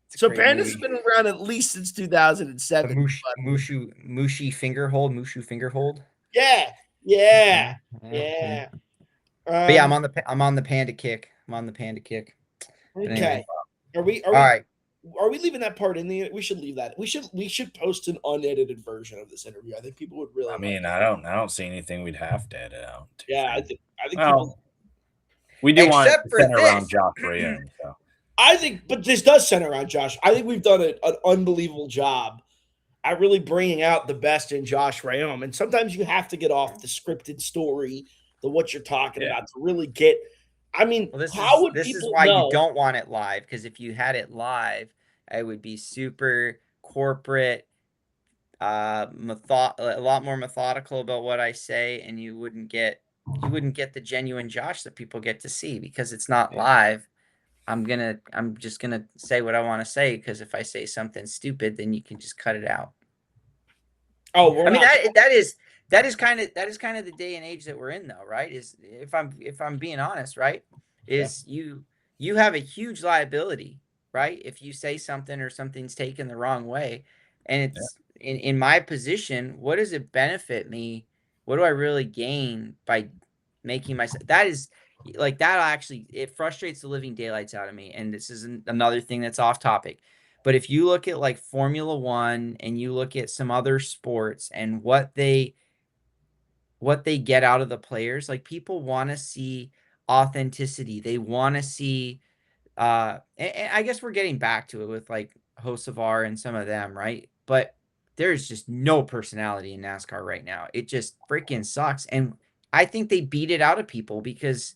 So Pandas have been around at least since 2007.
Mushu Fingerhold.
Yeah.
But yeah, I'm on the panda kick.
Okay.
Anyway.
Are we
all right?
Are we leaving that part in the? We should leave that. We should post an unedited version of this interview. I think people would really.
I mean, I don't see anything we'd have to edit out.
Yeah, I think
well, we do want to center around Josh Reaume. So
I think, but this does center around Josh. I think we've done an unbelievable job at really bringing out the best in Josh Reaume. And sometimes you have to get off the scripted story, what you're talking about, to really get. I mean,
this is why you don't want it live, because if you had it live, it would be super corporate, a lot more methodical about what I say, and you wouldn't get the genuine Josh that people get to see, because it's not live. I'm just gonna say what I want to say, because if I say something stupid, then you can just cut it out.
Oh,
I mean that is kind of the day and age that we're in, though, right? Is if I'm being honest, right? Is you have a huge liability, right? If you say something or something's taken the wrong way, and it's in my position, what does it benefit me? What do I really gain by making myself? That is like that. Actually, it frustrates the living daylights out of me. And this is another thing that's off topic. But if you look at like Formula One and you look at some other sports and what they what they get out of the players. Like, people want to see authenticity. They want to see, and I guess we're getting back to it with like Hocevar and some of them, right? But there's just no personality in NASCAR right now. It just freaking sucks. And I think they beat it out of people because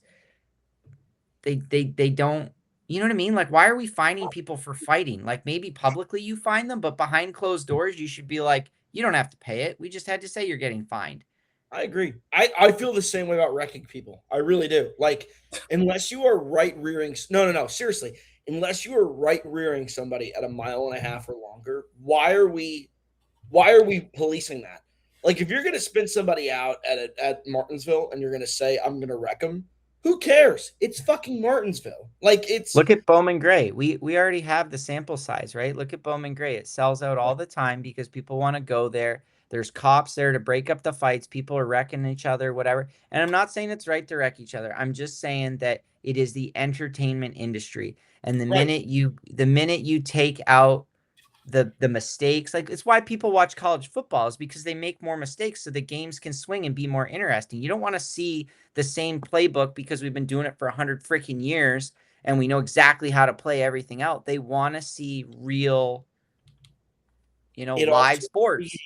they don't, you know what I mean? Like, why are we finding people for fighting? Like, maybe publicly you find them, but behind closed doors, you should be like, you don't have to pay it. We just had to say you're getting fined.
I agree. I feel the same way about wrecking people. I really do. Like, unless you are right rearing, no, seriously, unless you are right rearing somebody at 1.5 miles or longer, why are we policing that? Like, if you're going to spin somebody out at Martinsville and you're going to say, I'm going to wreck them, who cares? It's fucking Martinsville. Like, it's.
Look at Bowman Gray. We already have the sample size, right? Look at Bowman Gray. It sells out all the time because people want to go there. There's cops there to break up the fights. People are wrecking each other, whatever. And I'm not saying it's right to wreck each other. I'm just saying that it is the entertainment industry. And the minute you take out the mistakes, like, it's why people watch college football, is because they make more mistakes so the games can swing and be more interesting. You don't want to see the same playbook because we've been doing it for 100 freaking years and we know exactly how to play everything out. They want to see real, live sports.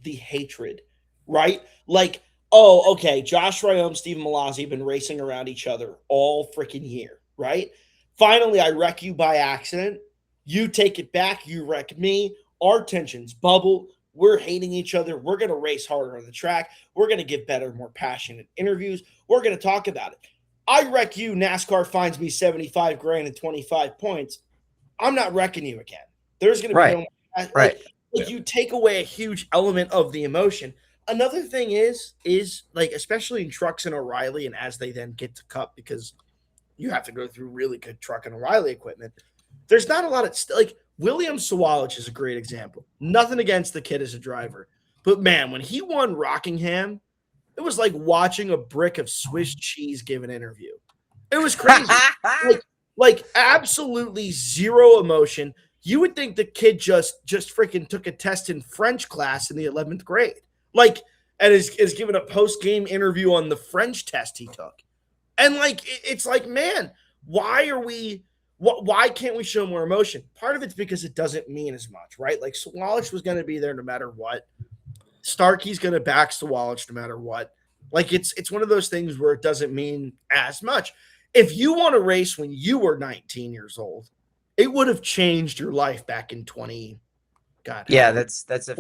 The hatred, right? Like, oh, okay, Josh Reaume, Stephen Mallozzi have been racing around each other all freaking year, right? Finally, I wreck you by accident. You take it back. You wreck me. Our tensions bubble. We're hating each other. We're going to race harder on the track. We're going to give better, more passionate interviews. We're going to talk about it. I wreck you. NASCAR finds me 75 grand and 25 points. I'm not wrecking you again. There's going to be no.
Right.
Like, you take away a huge element of the emotion. Another thing is like, especially in trucks and O'Reilly, and as they then get to Cup, because you have to go through really good truck and O'Reilly equipment, there's not a lot of like William Sawalich is a great example. Nothing against the kid as a driver, but man, when he won Rockingham, it was like watching a brick of Swiss cheese give an interview. It was crazy. like absolutely zero emotion. You would think the kid just freaking took a test in French class in the 11th grade. Like, and is given a post-game interview on the French test he took. And like, it's like, man, why can't we show more emotion? Part of it's because it doesn't mean as much, right? Like, Sawalich was going to be there no matter what. Starkey's going to back Sawalich no matter what. Like, it's one of those things where it doesn't mean as much. If you want to race when you were 19 years old, it would have changed your life back in 20. God.
Yeah, that's a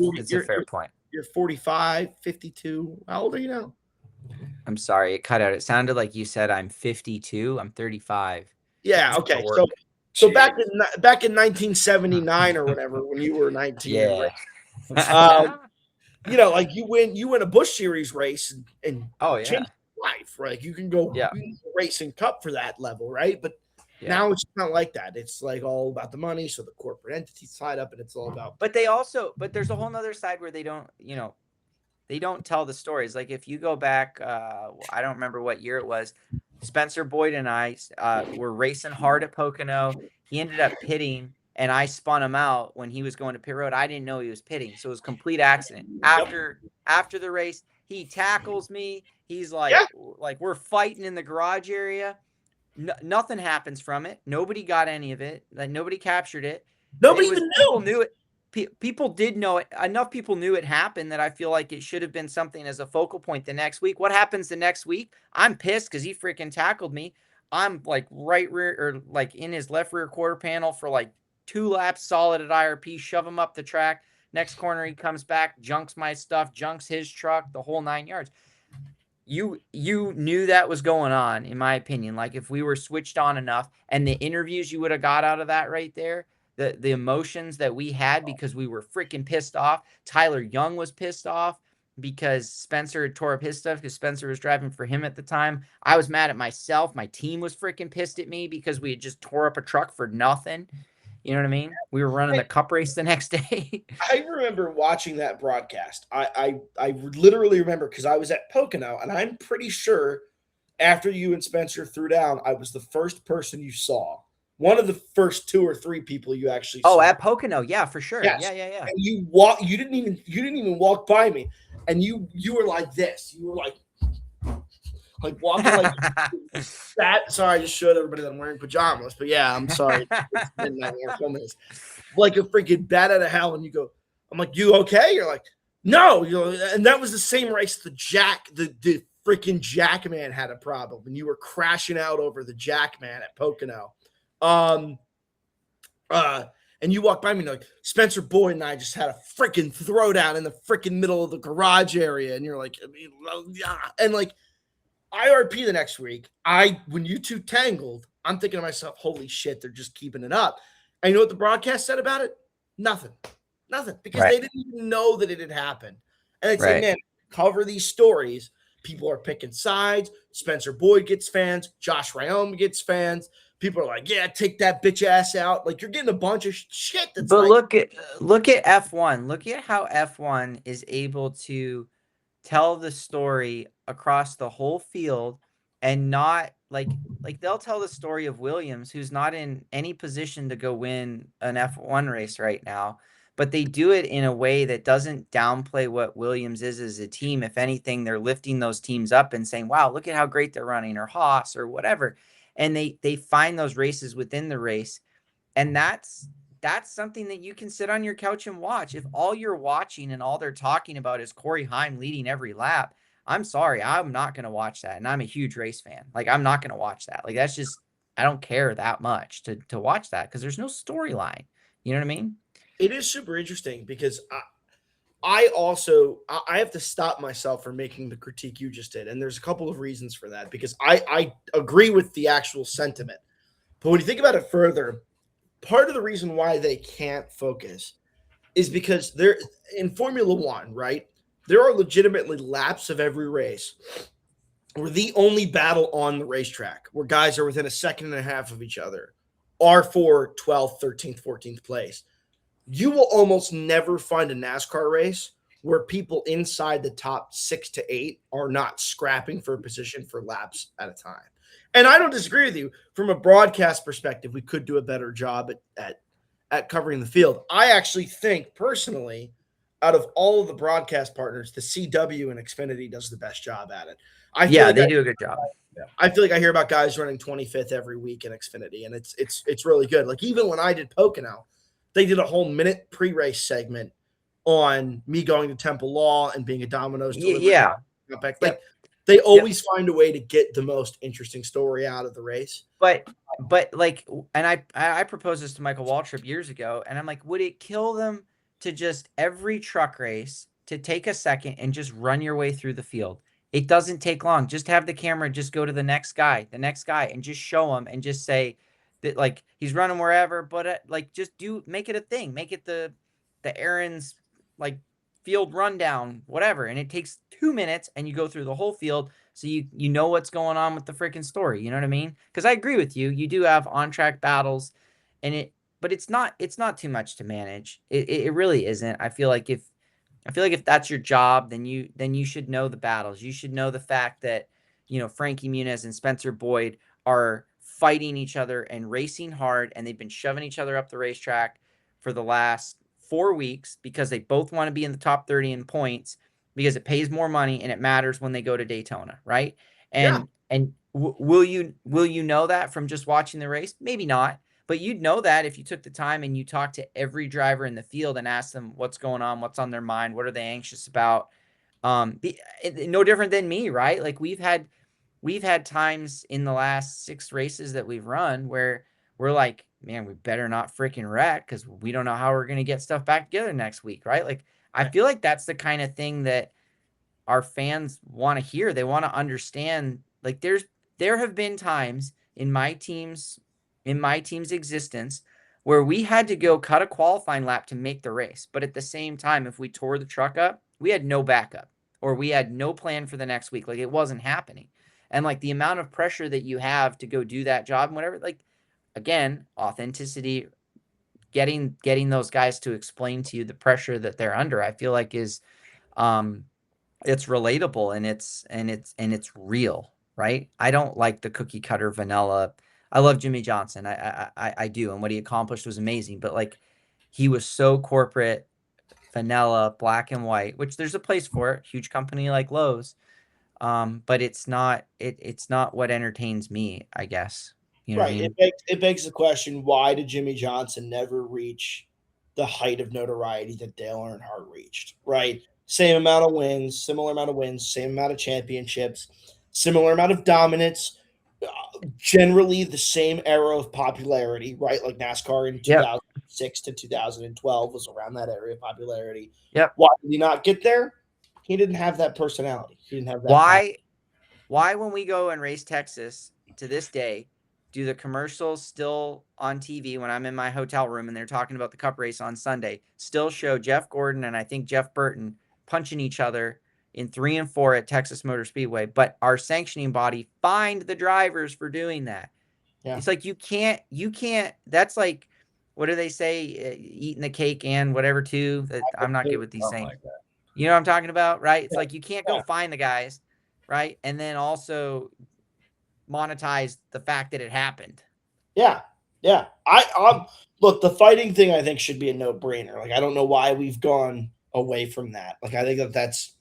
fair point.
You're 45, 52. How old are you now?
I'm sorry, it cut out. It sounded like you said I'm 52. I'm 35.
Yeah. Okay. So back in 1979 or whatever, when you were 19.
Yeah.
Like you win a Busch Series race and change life, right? You can go race and Cup for that level, right? But now it's not like that. It's like all about the money. So the corporate entity's tied up, and it's all about.
But there's a whole nother side where they don't tell the stories. Like, if you go back, I don't remember what year it was. Spencer Boyd and I were racing hard at Pocono. He ended up pitting, and I spun him out when he was going to pit road. I didn't know he was pitting, so it was a complete accident. After the race, he tackles me. He's like, we're fighting in the garage area. Nothing happens from it. Nobody got any of it. Like, nobody captured it.
Nobody even knew.
People knew it. People did know it. Enough people knew it happened that I feel like it should have been something as a focal point the next week. What happens the next week? I'm pissed because he freaking tackled me. I'm like right rear, or like in his left rear quarter panel for like 2 laps solid at IRP, shove him up the track. Next corner, he comes back, junks my stuff, junks his truck, the whole 9 yards. You knew that was going on, in my opinion. Like, if we were switched on enough, and the interviews you would have got out of that right there, the emotions that we had because we were freaking pissed off. Tyler Young was pissed off because Spencer had tore up his stuff because Spencer was driving for him at the time. I was mad at myself. My team was freaking pissed at me because we had just tore up a truck for nothing. You know what I mean? We were running the Cup race the next day.
I remember watching that broadcast. I literally remember because I was at Pocono, and I'm pretty sure after you and Spencer threw down, I was the first person you saw. One of the first 2 or 3 people you actually saw.
Oh, at Pocono, yeah, for sure.
Yes.
Yeah.
And you didn't even walk by me. and you were like this. You were like walking like that. Sorry, I just showed everybody that I'm wearing pajamas. But yeah, I'm sorry. It's midnight when we're filming this. Like a freaking bat out of hell, and you go, I'm like, you okay? You're like, no, and that was the same race the freaking Jackman had a problem, and you were crashing out over the Jackman at Pocono. And you walk by me and like, Spencer Boyd and I just had a freaking throwdown in the freaking middle of the garage area, and you're like, and like IRP the next week, when you two tangled, I'm thinking to myself, holy shit, they're just keeping it up. And you know what the broadcast said about it? Nothing, because they didn't even know that it had happened. And they'd say, man, cover these stories. People are picking sides. Spencer Boyd gets fans. Josh Reaume gets fans. People are like, yeah, take that bitch ass out. Like, you're getting a bunch of shit. That's
but
like,
look at F1. Look at how F1 is able to tell the story across the whole field, and not like they'll tell the story of Williams, who's not in any position to go win an F1 race right now, but they do it in a way that doesn't downplay what Williams is as a team. If anything, they're lifting those teams up and saying, wow, look at how great they're running, or Haas or whatever. And they find those races within the race. And that's something that you can sit on your couch and watch. If all you're watching and all they're talking about is Corey Heim leading every lap, I'm sorry, I'm not going to watch that. And I'm a huge race fan. Like, I'm not going to watch that. Like, that's just, I don't care that much to watch that, because there's no storyline. You know what I mean?
It is super interesting because I have to stop myself from making the critique you just did. And there's a couple of reasons for that, because I agree with the actual sentiment. But when you think about it further, part of the reason why they can't focus is because they're in Formula One, right? There are legitimately laps of every race where the only battle on the racetrack, where guys are within a second and a half of each other, are for 12th, 13th, 14th place. You will almost never find a NASCAR race where people inside the top 6 to 8 are not scrapping for a position for laps at a time. And I don't disagree with you. From a broadcast perspective, we could do a better job at covering the field. I actually think, personally, out of all of the broadcast partners, the CW and Xfinity does the best job at it.
They do a good job.
I feel like I hear about guys running 25th every week in Xfinity, and it's really good. Like, even when I did Pocono, they did a whole minute pre-race segment on me going to Temple Law and being a Domino's delivery.
Yeah.
Like, they always find a way to get the most interesting story out of the race.
But like, and I proposed this to Michael Waltrip years ago, and I'm like, would it kill them to just every truck race to take a second and just run your way through the field? It doesn't take long. Just have the camera just go to the next guy, and just show him and just say that, like, he's running wherever, but like, just make it a thing. Make it the Aaron's, like, field rundown, whatever. And it takes 2 minutes and you go through the whole field. So you know what's going on with the freaking story. You know what I mean? Because I agree with you. You do have on-track battles, but it's not too much to manage. It really isn't. I feel like if that's your job, then you should know the battles. You should know the fact that, Frankie Muniz and Spencer Boyd are fighting each other and racing hard, and they've been shoving each other up the racetrack for the last 4 weeks because they both want to be in the top 30 in points, because it pays more money and it matters when they go to Daytona, right? And will you know that from just watching the race? Maybe not, but you'd know that if you took the time and you talked to every driver in the field and asked them what's going on, what's on their mind, what are they anxious about. No different than me, right? Like, we've had times in the last 6 races that we've run where we're like, man, we better not freaking wreck, because we don't know how we're going to get stuff back together next week, right? Like, I feel like that's the kind of thing that our fans want to hear. They want to understand. Like, there have been times in my team's existence where we had to go cut a qualifying lap to make the race. But at the same time, if we tore the truck up, we had no backup, or we had no plan for the next week. Like, it wasn't happening. And like, the amount of pressure that you have to go do that job and whatever, like, again, authenticity, getting those guys to explain to you the pressure that they're under, I feel like is, it's relatable, and it's real, right? I don't like the cookie cutter vanilla. I love Jimmy Johnson. I do. And what he accomplished was amazing, but like, he was so corporate vanilla, black and white, which there's a place for it, huge company like Lowe's. But it's not what entertains me, I guess. You know what I
Right.
mean?
It begs the question, why did Jimmy Johnson never reach the height of notoriety that Dale Earnhardt reached? Right. Same amount of wins, similar amount of wins, same amount of championships, similar amount of dominance, generally the same era of popularity, right? Like NASCAR in
Yep.
2006 to 2012 was around that area of popularity.
Yep.
Why did he not get there? He didn't have that personality. He didn't have that.
Why when we go and race Texas to this day, do the commercials still on TV when I'm in my hotel room and they're talking about the cup race on Sunday still show Jeff Gordon and I think Jeff Burton punching each other in 3 and 4 at Texas Motor Speedway, but our sanctioning body fined the drivers for doing that.
Yeah.
It's like you can't that's like, what do they say, eating the cake and whatever too, that I'm not good with these things.
Like that.
You know what I'm talking about, right? It's like you can't go find the guys, right? And then also monetize the fact that it happened.
Yeah. Yeah. Look, the fighting thing I think should be a no-brainer. Like, I don't know why we've gone away from that. Like, I think that's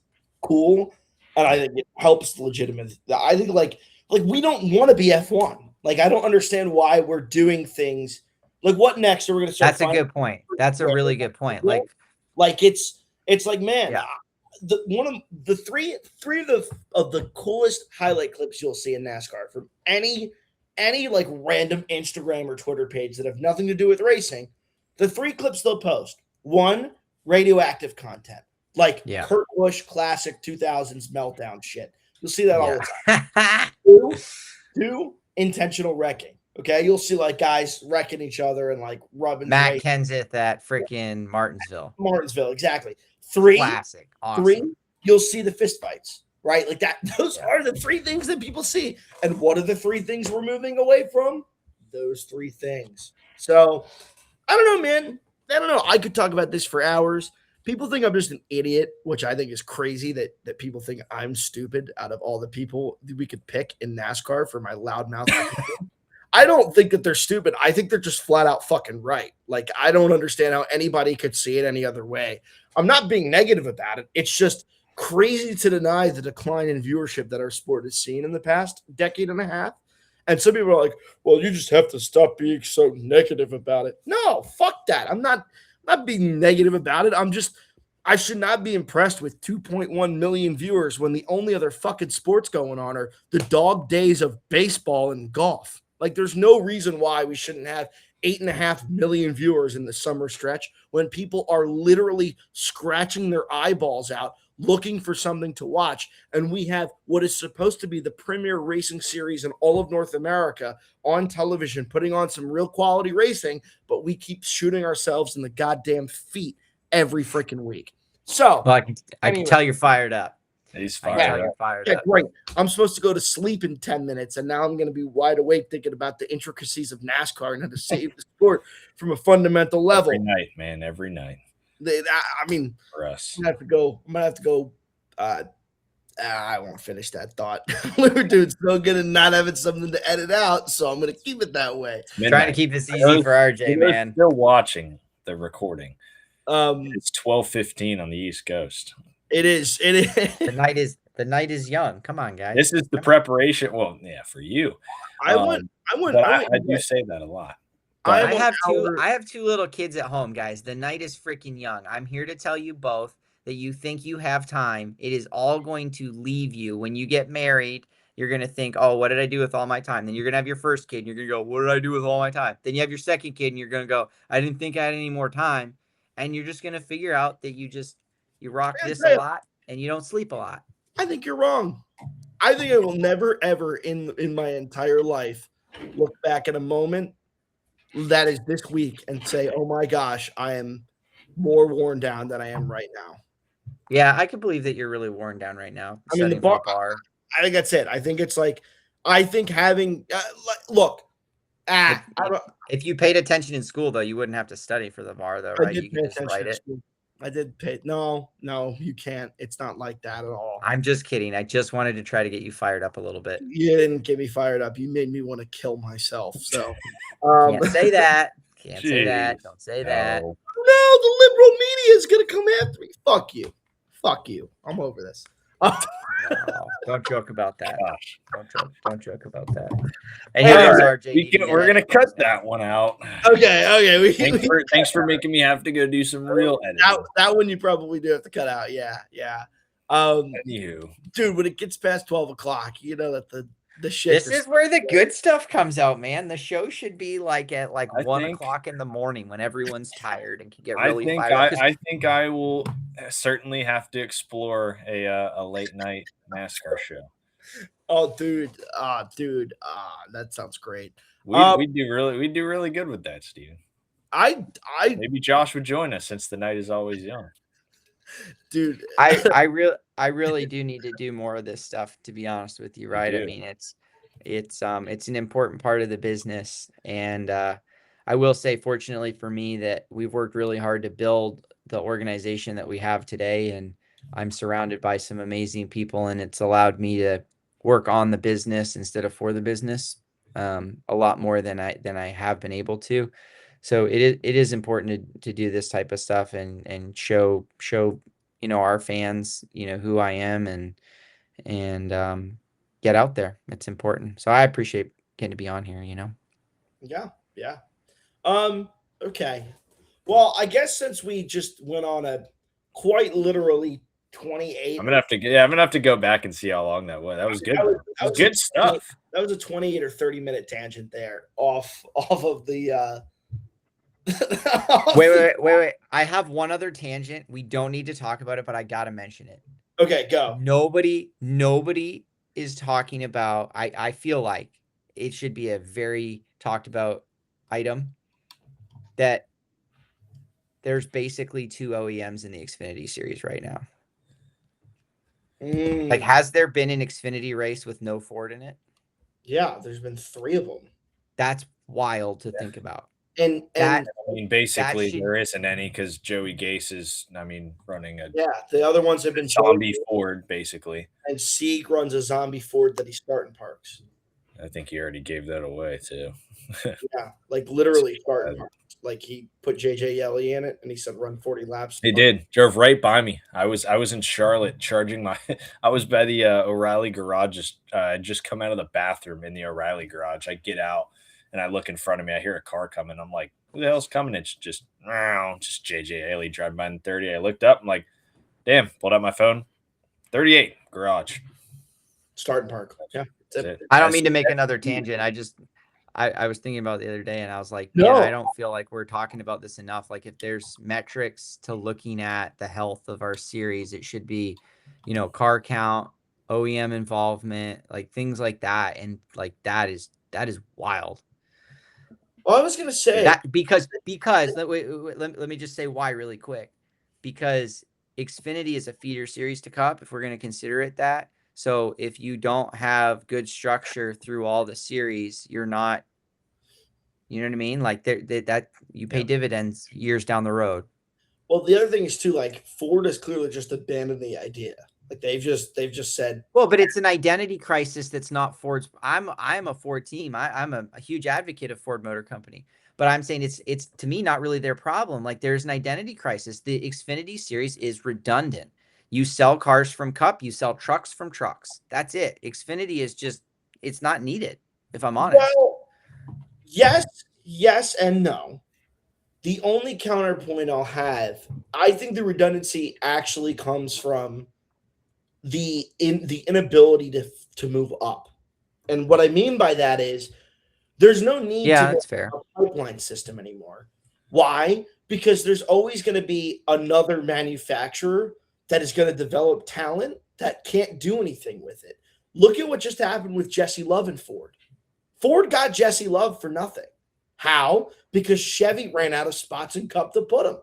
cool, and I think it helps legitimate. I think like we don't want to be F1. Like, I don't understand why we're doing things. Like, what next? Are we going to start?
That's a good point. That's a really good point.
Like it's like, man,
Yeah.
One of the three of the coolest highlight clips you'll see in NASCAR from any like random Instagram or Twitter page that have nothing to do with racing. The 3 clips they'll post: 1, radioactive content, like Kurt Busch classic 2000s meltdown shit. You'll see that all the time. 2, intentional wrecking. Okay, you'll see like guys wrecking each other and like rubbing.
Matt Kenseth at freaking Martinsville.
Exactly. 3,
classic. Awesome.
3, you'll see the fist fights, right? Like that. Those are the 3 things that people see. And what are the 3 things we're moving away from? Those 3 things. So I don't know, man. I don't know. I could talk about this for hours. People think I'm just an idiot, which I think is crazy that people think I'm stupid out of all the people that we could pick in NASCAR for my loudmouth. I don't think that they're stupid. I think they're just flat out fucking right. Like, I don't understand how anybody could see it any other way. I'm not being negative about it. It's just crazy to deny the decline in viewership that our sport has seen in the past decade and a half. And some people are like, well, you just have to stop being so negative about it. No, fuck that. I'm not being negative about it. I should not be impressed with 2.1 million viewers when the only other fucking sports going on are the dog days of baseball and golf. Like, there's no reason why we shouldn't have 8.5 million viewers in the summer stretch when people are literally scratching their eyeballs out looking for something to watch. And we have what is supposed to be the premier racing series in all of North America on television, putting on some real quality racing, but we keep shooting ourselves in the goddamn feet every freaking week. So
well, I can tell you're fired up.
He's fired up.
Great. I'm supposed to go to sleep in 10 minutes, and now I'm going to be wide awake thinking about the intricacies of NASCAR and how to save the sport from a fundamental level.
Every night, man. Every night.
I mean,
for us,
I'm gonna have to go. I won't finish that thought. We're doing so good and not having something to edit out, so I'm gonna keep it that way.
Trying to keep this easy for RJ, man.
Still watching the recording. It's 12:15 on the East Coast.
It is.
The night is young. Come on, guys.
This is the preparation. Well, yeah, for you.
I
do say that a lot.
I have 2 little kids at home, guys. The night is freaking young. I'm here to tell you both that you think you have time. It is all going to leave you when you get married. You're going to think, oh, what did I do with all my time? Then you're going to have your first kid and you're going to go, what did I do with all my time? Then you have your second kid and you're going to go, I didn't think I had any more time. And you're just going to figure out that you rock this a lot and you don't sleep a lot.
I think you're wrong. I think I will never, ever in my entire life look back at a moment that is this week and say, oh my gosh, I am more worn down than I am right now.
Yeah, I can believe that you're really worn down right now.
I mean, the bar. I think that's it. I think it's like, I think having look.
If you paid attention in school, though, you wouldn't have to study for the bar, though, right? You can just write it.
I did pay. No, you can't. It's not like that at all.
I'm just kidding. I just wanted to try to get you fired up a little bit.
You didn't get me fired up. You made me want to kill myself. So
can't say that. Can't say that. Don't say that.
No, the liberal media is going to come after me. Fuck you. Fuck you. I'm over this.
No, don't joke about that.
Gosh.
Don't joke about that. And here comes RJ.
We're gonna cut that one out.
Okay.
Thanks for making me have to go do some real editing.
That one you probably do have to cut out. Yeah.
Anywho.
Dude, when it gets past 12 o'clock, you know that the shit.
This is where the good stuff comes out, man. The show should be like at 1 o'clock in the morning when everyone's tired and can get really fired up.
I think I will certainly have to explore a late night NASCAR show.
Oh, dude, that sounds great.
We do really good with that, Steven.
Maybe
Josh would join us since the night is always young.
Dude,
I really do need to do more of this stuff, to be honest with you, right? I mean, it's an important part of the business, and I will say, fortunately for me, that we've worked really hard to build the organization that we have today, and I'm surrounded by some amazing people, and it's allowed me to work on the business instead of for the business a lot more than I have been able to. So it is important to do this type of stuff and show our fans who I am and get out there. It's important. So I appreciate getting to be on here.
Yeah. Okay. Well, I guess since we just went on a quite literally 28.
I'm gonna have to go back and see how long that was. That was good. That was good stuff.
That was a 28 or 30-minute tangent there off of the.
Wait. I have one other tangent. We don't need to talk about it, but I gotta mention it.
Okay, go.
Nobody is talking about. I feel like it should be a very talked about item. That there's basically 2 OEMs in the Xfinity series right now. Like, has there been an Xfinity race with no Ford in it?
Yeah, there's been 3 of them.
That's wild to think about.
And
I mean, basically there isn't any because Joey Gase is, running a
the other ones have been
zombie Ford, basically.
And Sieg runs a zombie Ford that he's starting parks.
I think he already gave that away too.
Yeah, like literally starting parks. Like he put JJ Yelly in it and he said run 40 laps.
He did. Drove right by me. I was in Charlotte charging I was by the O'Reilly garage. Just come out of the bathroom in the O'Reilly garage. I get out and I look in front of me. I hear a car coming. I'm like, who the hell's coming? It's just JJ Haley driving by in 30. I looked up. I'm like, damn, pulled out my phone. 38 garage.
Starting park. Yeah.
I don't mean to make another tangent. I was thinking about it the other day and I was like,
no,
man, I don't feel like we're talking about this enough. Like if there's metrics to looking at the health of our series, it should be, car count, OEM involvement, like things like that. And like, that is wild.
Well, I was going to say
that because let me just say why really quick, because Xfinity is a feeder series to Cup, if we're going to consider it that. So if you don't have good structure through all the series, you're not, you know what I mean? Like that you pay dividends years down the road.
Well, the other thing is too, like Ford has clearly just abandoned the idea. Like they've just said,
well, but it's an identity crisis. That's not Ford's. I'm a Ford team. I'm a huge advocate of Ford Motor Company, but I'm saying it's to me, not really their problem. Like there's an identity crisis. The Xfinity series is redundant. You sell cars from Cup, you sell trucks from trucks. That's it. Xfinity is just, it's not needed, if I'm honest.
Well, yes and no. The only counterpoint I'll have, I think the redundancy actually comes from the inability to move up. And what I mean by that is there's no need to
that's fair.
A pipeline system anymore. Why? Because there's always going to be another manufacturer that is going to develop talent that can't do anything with it. Look at what just happened with Jesse Love and Ford. Ford got Jesse Love for nothing. How? Because Chevy ran out of spots in Cup to put him.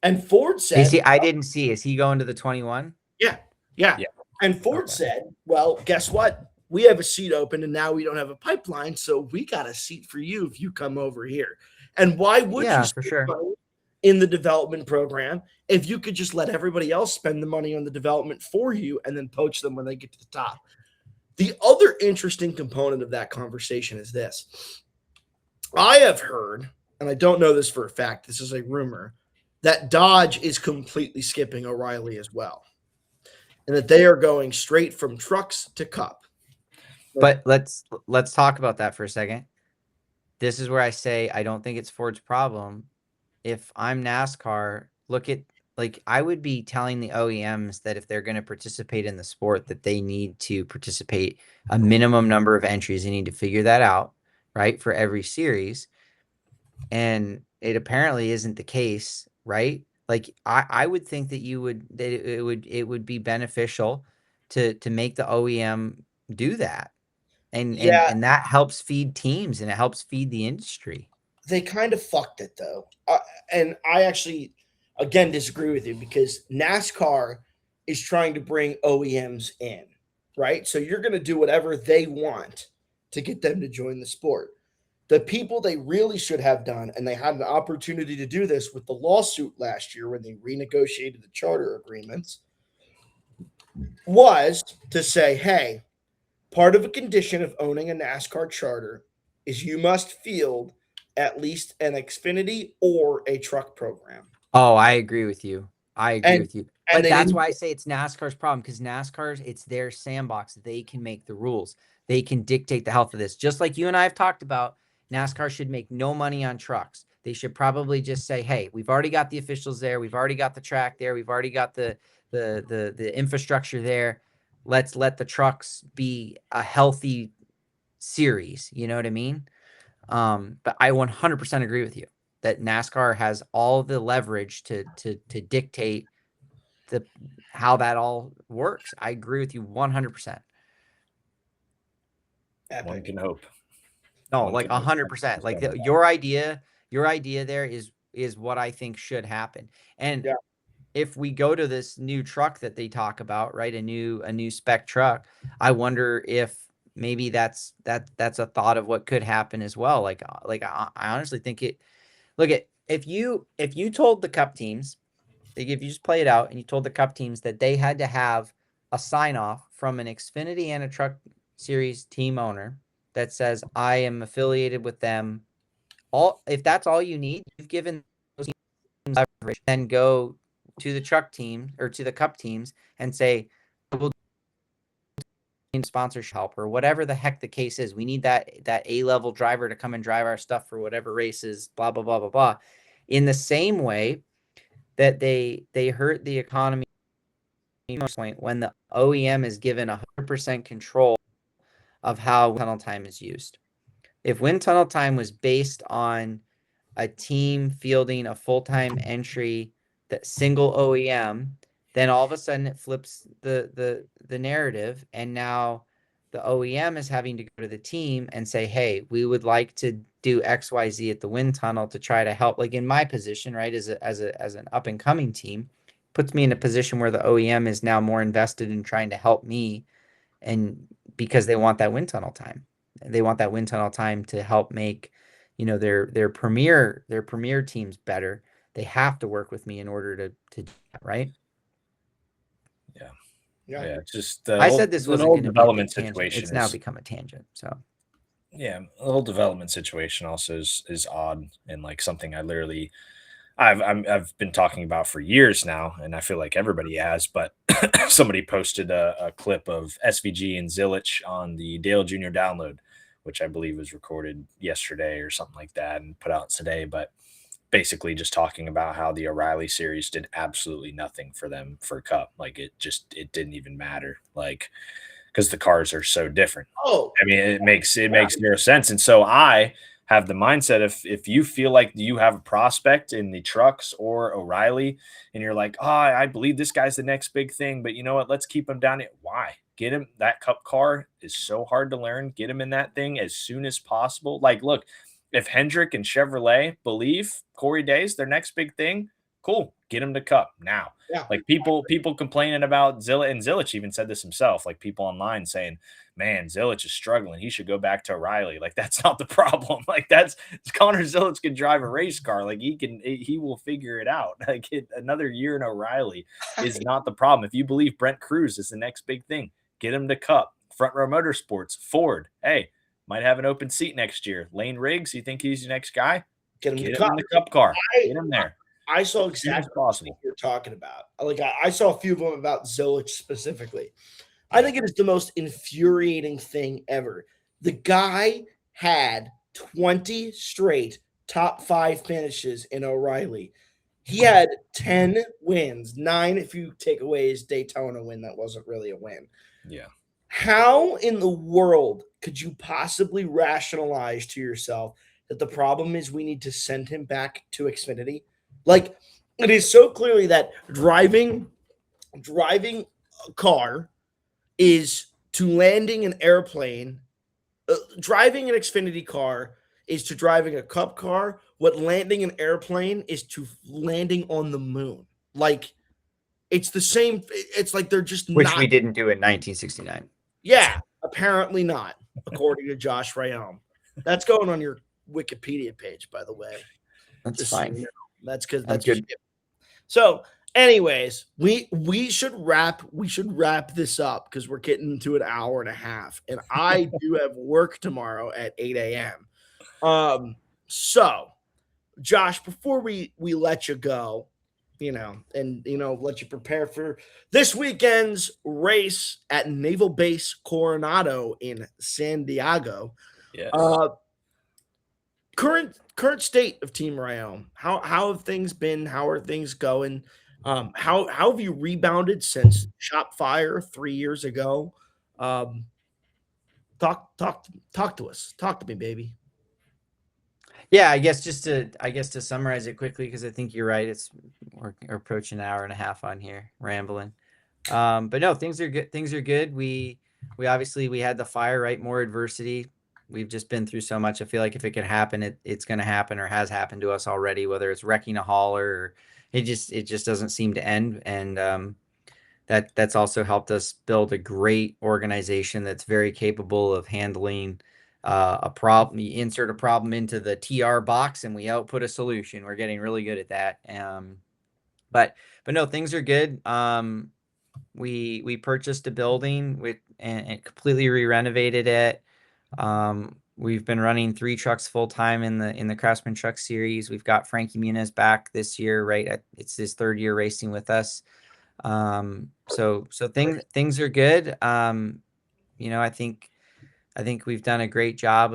And Ford said...
I didn't see. Is he going to the 21?
Yeah. And Ford said, well, guess what? We have a seat open and now we don't have a pipeline, so we got a seat for you if you come over here. And why would you
for sure.
In the development program if you could just let everybody else spend the money on the development for you and then poach them when they get to the top? The other interesting component of that conversation is this. I have heard and I don't know this for a fact, this is a rumor, that Dodge is completely skipping O'Reilly as well, and that they are going straight from trucks to Cup.
But let's talk about that for a second. This is where I say I don't think it's Ford's problem. If I'm NASCAR, I would be telling the OEMs that if they're going to participate in the sport, that they need to participate a minimum number of entries. They need to figure that out, right, for every series. And it apparently isn't the case, right? Like I would think that it would be beneficial to make the OEM do that. And that helps feed teams and it helps feed the industry.
They kind of fucked it though. And I actually, again, disagree with you because NASCAR is trying to bring OEMs in, right? So you're going to do whatever they want to get them to join the sport. The people they really should have done, and they had an opportunity to do this with the lawsuit last year when they renegotiated the charter agreements, was to say, hey, part of a condition of owning a NASCAR charter is you must field at least an Xfinity or a truck program.
Oh, I agree with you. But that's
didn't.
why I say it's NASCAR's problem, because it's their sandbox. They can make the rules. They can dictate the health of this. Just like you and I have talked about, NASCAR should make no money on trucks. They should probably just say, hey, we've already got the officials there. We've already got the track there. We've already got the infrastructure there. Let's let the trucks be a healthy series. You know what I mean? But I 100% agree with you that NASCAR has all the leverage to dictate how that all works. I agree with you 100%.
One can hope.
No, like 100%. Like your idea there is what I think should happen. And if we go to this new truck that they talk about, right, a new spec truck, I wonder if maybe that's a thought of what could happen as well. Like I honestly think it. Look at if you told the Cup teams, if you just play it out and you told the Cup teams that they had to have a sign off from an Xfinity and a Truck Series team owner that says I am affiliated with them. If that's all you need, you've given those teams leverage. Then go to the truck team or to the Cup teams and say, we'll sponsorship help or whatever the heck the case is. We need that A-level driver to come and drive our stuff for whatever races, blah, blah, blah, blah, blah. In the same way that they hurt the economy when the OEM is given 100% control of how wind tunnel time is used. If wind tunnel time was based on a team fielding a full-time entry, that single OEM, then all of a sudden it flips the narrative, and now the OEM is having to go to the team and say, hey, we would like to do XYZ at the wind tunnel to try to help. Like in my position, right, as an up and coming team, puts me in a position where the OEM is now more invested in trying to help me, and because they want that wind tunnel time. They want that wind tunnel time to help make, their premier teams better. They have to work with me in order to do that, right?
Yeah. It's just
I said this was an old development situation. It's now become a tangent. So
yeah, the whole development situation also is odd and like something I've been talking about for years now, and I feel like everybody has. But somebody posted a clip of SVG and Zilich on the Dale Jr. download, which I believe was recorded yesterday or something like that and put out today. But basically just talking about how the O'Reilly series did absolutely nothing for them for Cup. Like it didn't even matter. Like, because the cars are so different.
Oh,
I mean, it makes zero sense. And so I have the mindset, if you feel like you have a prospect in the trucks or O'Reilly and you're like, oh, I believe this guy's the next big thing, but you know what? Let's keep him down. Why? Get him. That Cup car is so hard to learn. Get him in that thing as soon as possible. Like, look, if Hendrick and Chevrolet believe Corey Day's their next big thing, cool. Get him to Cup now.
Yeah.
Like people complaining about Zilich, and Zilich even said this himself, like people online saying, man, Zilich is struggling. He should go back to O'Reilly. Like, that's not the problem. Like, that's Connor Zilich can drive a race car. Like, he will figure it out. Like, another year in O'Reilly is not the problem. If you believe Brent Cruz is the next big thing, get him to Cup. Front Row Motorsports, Ford, hey, might have an open seat next year. Lane Riggs, you think he's the next guy?
Get him
Get
the
him
cup.
in the cup car. Get him there.
I saw
As soon as
exactly what
possible.
you're talking about. Like I saw a few of them about Zilich specifically. I think it is the most infuriating thing ever. The guy had 20 straight top 5 finishes in O'Reilly. He had 10 wins, 9 if you take away his Daytona win. That wasn't really a win.
Yeah.
How in the world could you possibly rationalize to yourself that the problem is we need to send him back to Xfinity? Like, it is so clearly that driving a car is to landing an airplane. Driving an Xfinity car is to driving a cup car. What landing an airplane is to landing on the moon. Like, it's the same. It's like they're just
Which
not.
we didn't do in 1969.
Yeah, apparently not, according to Josh Reaume. That's going on your Wikipedia page, by the way.
That's
Just
fine.
so you know. That's because
I'm
that's
good.
So, anyways, we should wrap this up because we're getting into an hour and a half, and I do have work tomorrow at 8 a.m. So Josh, before we let you go, and let you prepare for this weekend's race at Naval Base Coronado in San Diego.
Yes.
Current state of Team Reaume. How have things been? How are things going? How have you rebounded since shop fire 3 years ago? Talk to us. Talk to me, baby.
Yeah, I guess to summarize it quickly, because I think you're right. We're approaching an hour and a half on here rambling. But no, things are good. Things are good. We obviously we had the fire, right? More adversity. We've just been through so much. I feel like if it could happen, it's going to happen, or has happened to us already. Whether it's wrecking a hauler, or it just doesn't seem to end. And that's also helped us build a great organization that's very capable of handling a problem. You insert a problem into the TR box, and we output a solution. We're getting really good at that. But no, things are good. We purchased a building and completely re-renovated it. We've been running 3 trucks full time in the Craftsman Truck Series. We've got Frankie Muniz back this year, right? It's his 3rd year racing with us. So things are good. I think we've done a great job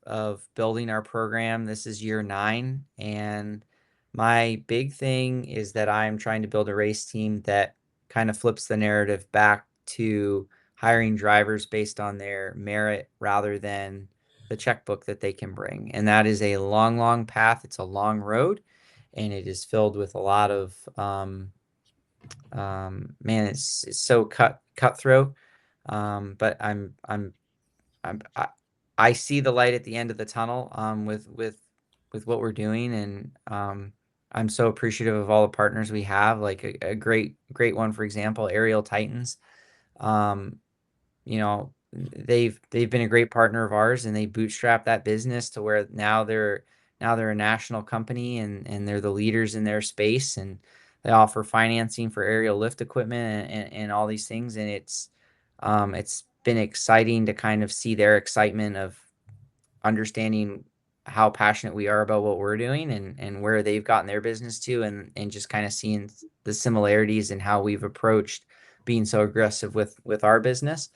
of building our program. This is year 9, and my big thing is that I'm trying to build a race team that kind of flips the narrative back to hiring drivers based on their merit rather than the checkbook that they can bring. And that is a long, long path. It's a long road, and it is filled with a lot of man, it's so cutthroat. But I see the light at the end of the tunnel with what we're doing, and I'm so appreciative of all the partners we have. Like a great one, for example, Aerial Titans. They've been a great partner of ours, and they bootstrap that business to where now they're a national company, and they're the leaders in their space, and they offer financing for aerial lift equipment and all these things. And it's been exciting to kind of see their excitement of understanding how passionate we are about what we're doing, and where they've gotten their business to, and just kind of seeing the similarities in how we've approached being so aggressive with our business.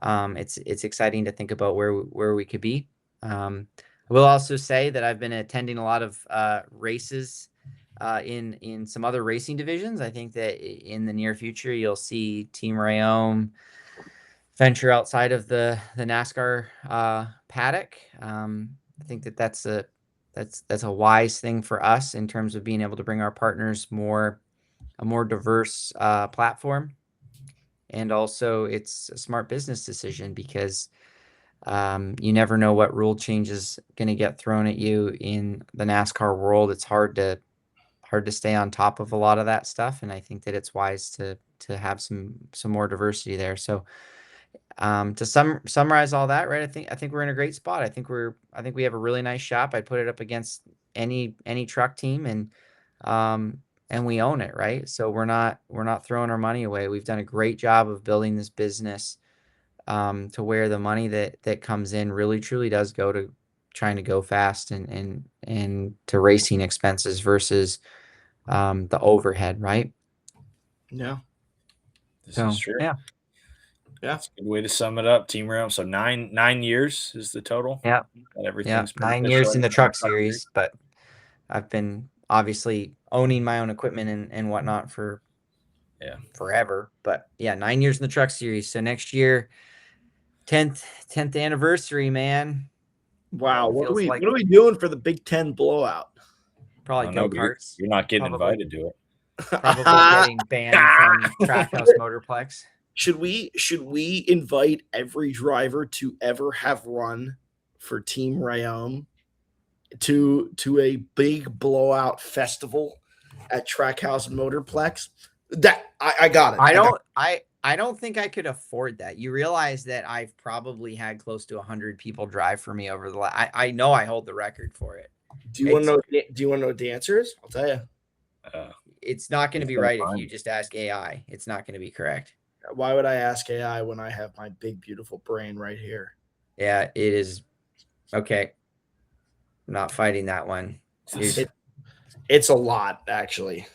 It's exciting to think about where we could be. I will also say that I've been attending a lot of races in some other racing divisions. I think that in the near future you'll see Team Reaume venture outside of the NASCAR paddock. I think that's a wise thing for us in terms of being able to bring our partners a more diverse platform. And also it's a smart business decision, because you never know what rule change is going to get thrown at you in the NASCAR world. It's hard to stay on top of a lot of that stuff, and I think that it's wise to have some more diversity there. So to summarize all that, right? I think we're in a great spot. I think we have a really nice shop. I'd put it up against any truck team, and we own it, right? So we're not throwing our money away. We've done a great job of building this business to where the money that comes in really truly does go to trying to go fast and to racing expenses versus the overhead, right?
Yeah.
This is true.
Yeah.
That's a good way to sum it up. Team Reaume. So 9 years is the total.
Yeah.
Got everything's
9 years in the truck series, but I've been obviously owning my own equipment and whatnot for forever. But yeah, 9 years in the truck series. So next year, 10th anniversary, man.
Wow. What are
Feels
we
like-
what are we doing for the Big Ten blowout?
Probably go-karts.
You're not getting invited to it.
Probably getting banned from Trackhouse Motorplex.
Should we invite every driver to ever have run for Team Reaume to a big blowout festival at Trackhouse Motorplex? That I got it.
I don't think I could afford that. You realize that I've probably had close to 100 people drive for me over the last. I know I hold the record for it.
Do you want to know? Do you want to know what the answer is? I'll tell you.
It's not going to be right if you just ask AI. It's not going to be correct.
Why would I ask AI when I have my big beautiful brain right here?
Yeah, it is. Okay. I'm not fighting that one.
It's a lot, actually.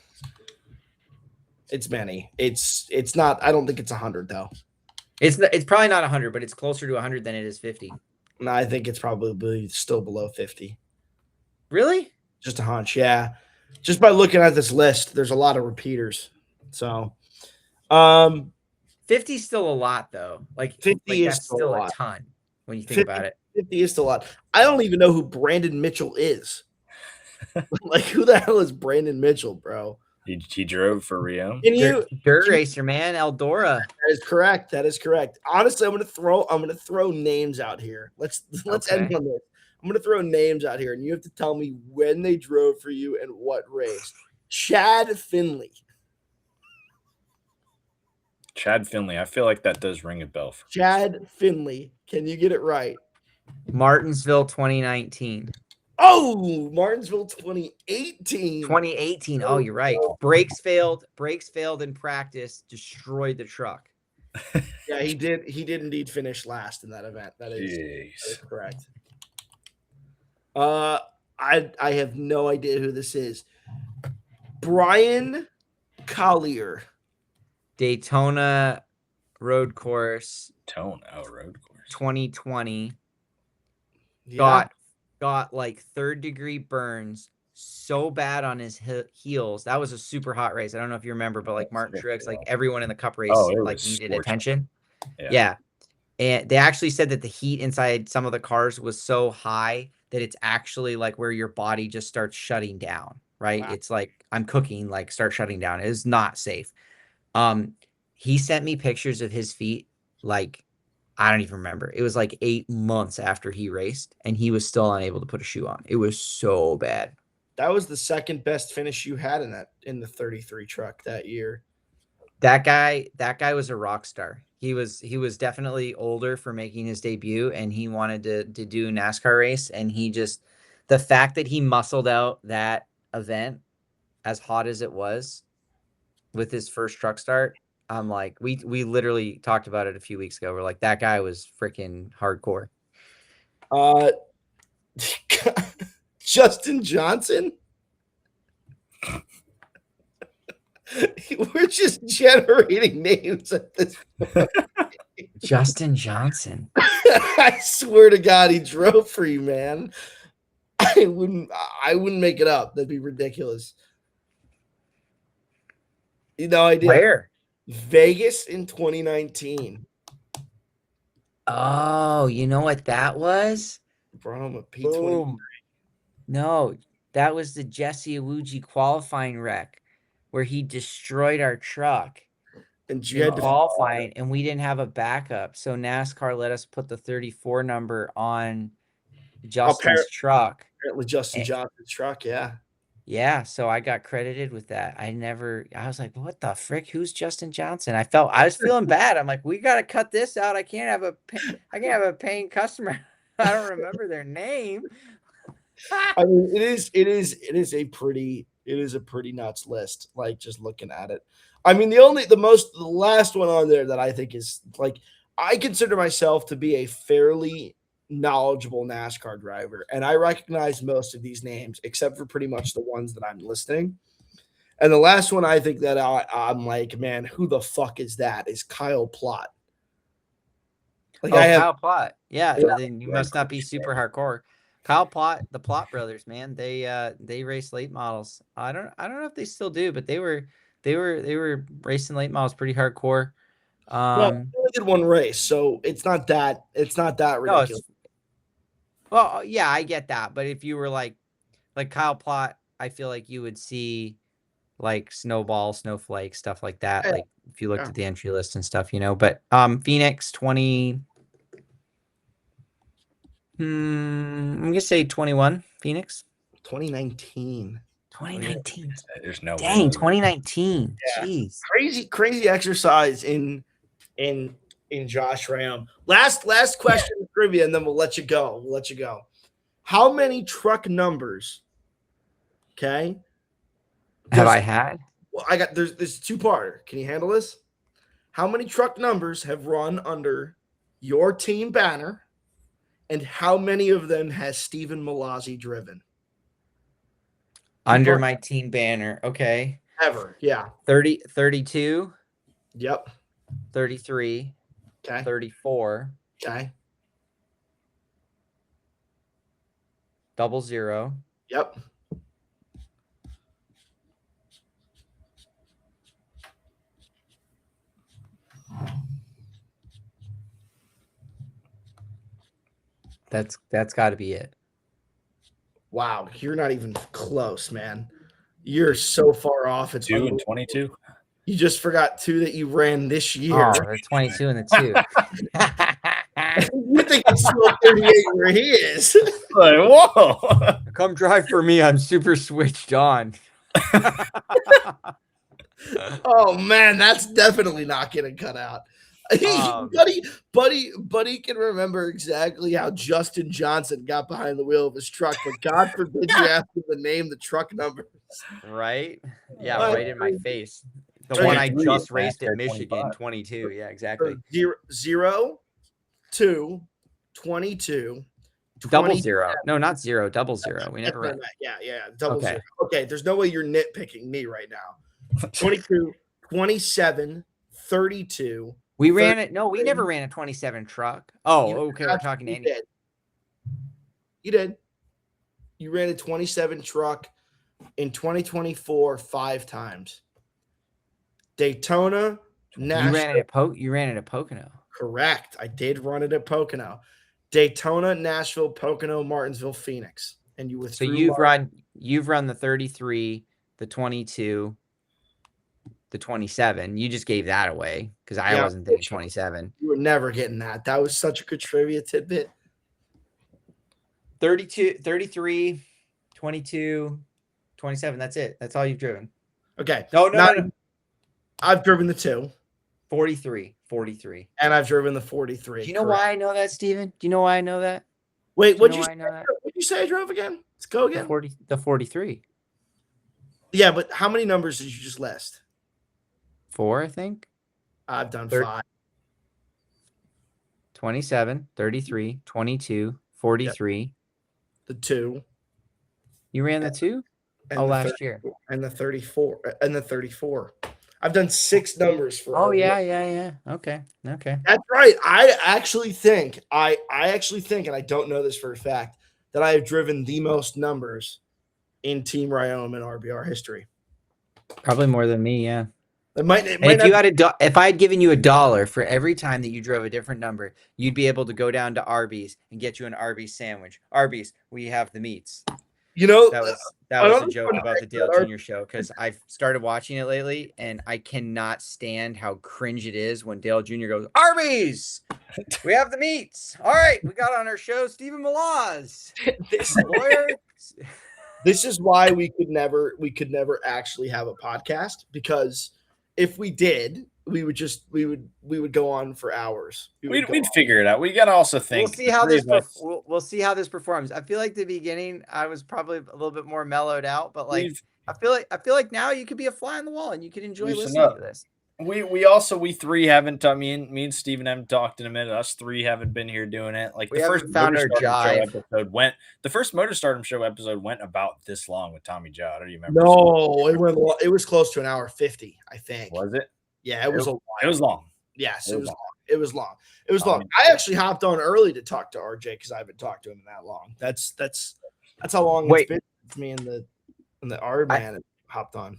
It's many. It's not. I don't think it's 100 though.
It's probably not 100, but it's closer to 100 than it is 50.
No, I think it's probably still below 50.
Really?
Just a hunch, yeah. Just by looking at this list, there's a lot of repeaters. So,
50 is still a lot, though. Like
50 is
that's still a ton when you think
50,
about it.
50 is still a lot. I don't even know who Brandon Mitchell is. Like, who the hell is Brandon Mitchell, bro?
He drove for Reaume.
Dirt racer, man, Eldora.
That is correct. That is correct. Honestly, I'm gonna throw names out here. Let's end on this. I'm gonna throw names out here, and you have to tell me when they drove for you and what race. Chad Finley.
Chad Finley. I feel like that does ring a bell.
Chad Finley. Can you get it right?
Martinsville 2019.
Oh, Martinsville 2018.
2018. Oh, you're right. Brakes failed in practice, destroyed the truck.
Yeah, he did. He did indeed finish last in that event. That is correct. I have no idea who this is. Brian Collier.
Daytona road course.
Road course.
2020.
Yeah.
Got like third-degree burns so bad on his heels. That was a super hot race. I don't know if you remember, but like Martin Truex, like everyone in the cup race like needed attention. Yeah. And they actually said that the heat inside some of the cars was so high that it's actually like where your body just starts shutting down, right? Wow. It's like I'm cooking, like start shutting down. It is not safe. He sent me pictures of his feet, like I don't even remember. It was like 8 months after he raced, and he was still unable to put a shoe on. It was so bad.
That was the second best finish you had in the 33 truck that year.
That guy was a rock star. He was definitely older for making his debut, and he wanted to do a NASCAR race. And the fact that he muscled out that event as hot as it was with his first truck start, I'm like, we literally talked about it a few weeks ago. We're like, that guy was freaking hardcore.
Justin Johnson. We're just generating names at this point.
Justin Johnson.
I swear to God, he drove for you, man. I wouldn't make it up. That'd be ridiculous. No idea.
Where?
Vegas in 2019.
Oh, you know what that was?
Bro, a P20.
No, that was the Jesse Iwuji qualifying wreck where he destroyed our truck.
And you had to
qualify, and we didn't have a backup. So NASCAR let us put the 34 number on Justin's truck.
Apparently Justin Johnson's truck, yeah.
Yeah, so I got credited with that. I was like, what the frick? Who's Justin Johnson? I was feeling bad. I'm like, we got to cut this out. I can't have a paying customer. I don't remember their name.
I mean, it is a pretty nuts list, like just looking at it. I mean, the last one on there that I think is like, I consider myself to be a fairly knowledgeable NASCAR driver, and I recognize most of these names except for pretty much the ones that I'm listing. And the last one I think that I'm like, man, who the fuck is that? Is Kyle Plott. Like
Kyle Plott. Yeah, then you must not be super hardcore. Kyle Plott, the Plott brothers, man. They race late models. I don't know if they still do, but they were racing late models pretty hardcore.
Well, they only did one race, so it's not that ridiculous.
Well, yeah, I get that, but if you were like Kyle Plott, I feel like you would see like Snowball, Snowflake, stuff like that. Like if you looked at the entry list and stuff, But Phoenix 20. I'm gonna say 21. Phoenix
2019.
2019.
There's no
Dang,
way.
2019.
Yeah.
Jeez.
Crazy exercise in Josh Reaume. Last question of trivia, and then we'll let you go. How many truck numbers? Okay.
Have I had?
Well, I got there's two-parter. Can you handle this? How many truck numbers have run under your team banner, and how many of them has Stephen Mallozzi driven?
Under my team banner. Okay.
Ever. Yeah.
32.
Yep.
33.
Okay.
34.
Okay.
00.
Yep.
That's got to be it.
Wow, you're not even close, man. You're so far off. It's
2 and 22.
You just forgot 2 that you ran this year.
Oh, the 22 and the 2.
You think it's still 38 where he is?
Like, whoa!
Come drive for me. I'm super switched on.
Oh man, that's definitely not getting cut out. Buddy can remember exactly how Justin Johnson got behind the wheel of his truck, but God forbid you ask him to name the truck numbers.
Right? Yeah, right in my face. The one I just raced at Michigan, 22. Yeah, exactly.
0, 2, 22.
00. No, not 0. 00. We never ran.
Yeah. 00. Okay, there's no way you're nitpicking me right now. 22, 27, 32.
We ran it. No, we never ran a 27 truck. Oh, okay. We're talking to Andy.
You did. You ran a 27 truck in 2024 5 times. Daytona, Nashville.
You ran it at Pocono.
Correct. I did run it at Pocono. Daytona, Nashville, Pocono, Martinsville, Phoenix. And you withdrew.
So you've run the 33, the 22, the 27. You just gave that away because I wasn't thinking 27.
You were never getting that. That was such a good trivia tidbit.
32, 33, 22, 27. That's it. That's all you've driven.
Okay.
No.
I've driven the 2.
43.
And I've driven the 43.
Do you know why I know that, Steven? Do you know why I know that?
Wait, what'd you say I drove again? Let's go again.
The 43.
Yeah, but how many numbers did you just list?
4, I think.
I've done 5.
27, 33, 22, 43.
Yep. The 2.
You ran the 2? Last year.
And the 34. And the 34. I've done 6 numbers for.
Oh yeah. Okay.
That's right. I actually think, and I don't know this for a fact, that I have driven the most numbers in Team Reaume and RBR history.
Probably more than me, yeah.
If
I had given you $1 for every time that you drove a different number, you'd be able to go down to Arby's and get you an Arby's sandwich. Arby's, we have the meats. That was a joke about the Dale Jr. show because I've started watching it lately and I cannot stand how cringe it is when Dale Jr. goes, Arby's, we have the meats. All right, we got on our show Stephen Mallozzi, lawyer.
This is why we could never actually have a podcast, because if we did, we would go on for hours.
We'd figure it out. We gotta also think.
We'll see how this performs. I feel like the beginning I was probably a little bit more mellowed out, but I feel like now you could be a fly on the wall and you could enjoy listening to this.
We three haven't talked. Me and Steven haven't talked in a minute. Us three haven't been here doing it. Like
We
the first
haven't found
Motor
our
Stardom Show
jive.
episode went. The first Motor Stardom Show episode went about this long with Tommy Joe. Do you remember?
No, it was close to an hour 50, I think.
Was it?
Yeah, it was a while.
It was long.
Yes,
It
it
was
was
long.
long. It was long. It was long. I actually hopped on early to talk to RJ because I haven't talked to him in that long. That's how long it's been for me and the R man hopped on.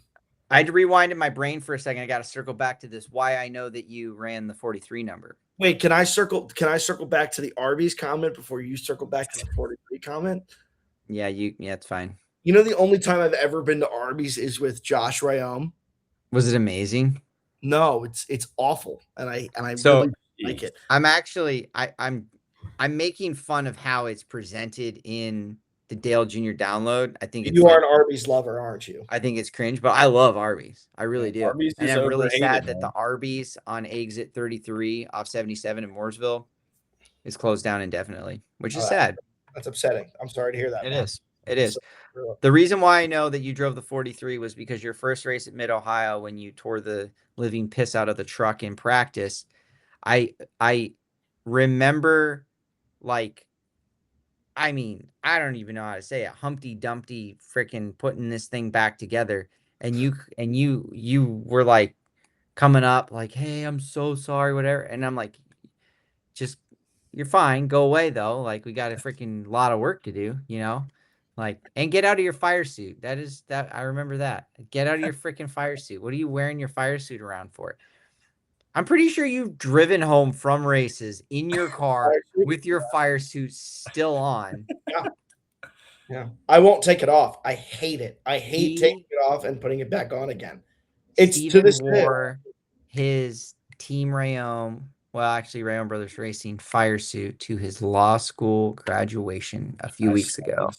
I had to rewind in my brain for a second. I got to circle back to this. Why I know that you ran the 43 number.
Wait, can I circle back to the Arby's comment before you circle back to the 43 comment?
Yeah, it's fine.
You know, the only time I've ever been to Arby's is with Josh Reaume.
Was it amazing?
No, it's awful, and I really like it.
I'm actually I'm making fun of how it's presented in the Dale Jr. download. I think
you are an Arby's lover, aren't you?
I think it's cringe, but I love Arby's. I really do.
Arby's
and
is
I'm really sad
overhated,
that the Arby's on exit 33 off 77 in Mooresville is closed down indefinitely, which is sad.
That's upsetting. I'm sorry to hear that.
It is. The reason why I know that you drove the 43 was because your first race at Mid-Ohio, when you tore the living piss out of the truck in practice, I remember, like, I mean, I don't even know how to say it. Humpty Dumpty freaking putting this thing back together. And you were like coming up like, hey, I'm so sorry, whatever. And I'm like, just, you're fine. Go away though. Like, we got a freaking lot of work to do, you know? Like, and get out of your fire suit. I remember that. Get out of your freaking fire suit. What are you wearing your fire suit around for? I'm pretty sure you've driven home from races in your car with your fire suit still on.
Yeah. I won't take it off. I hate it. I hate taking it off and putting it back on again. It's
Steven
to this
wore his Team Reaume, well, actually Reaume Brothers Racing fire suit to his law school graduation a few weeks ago.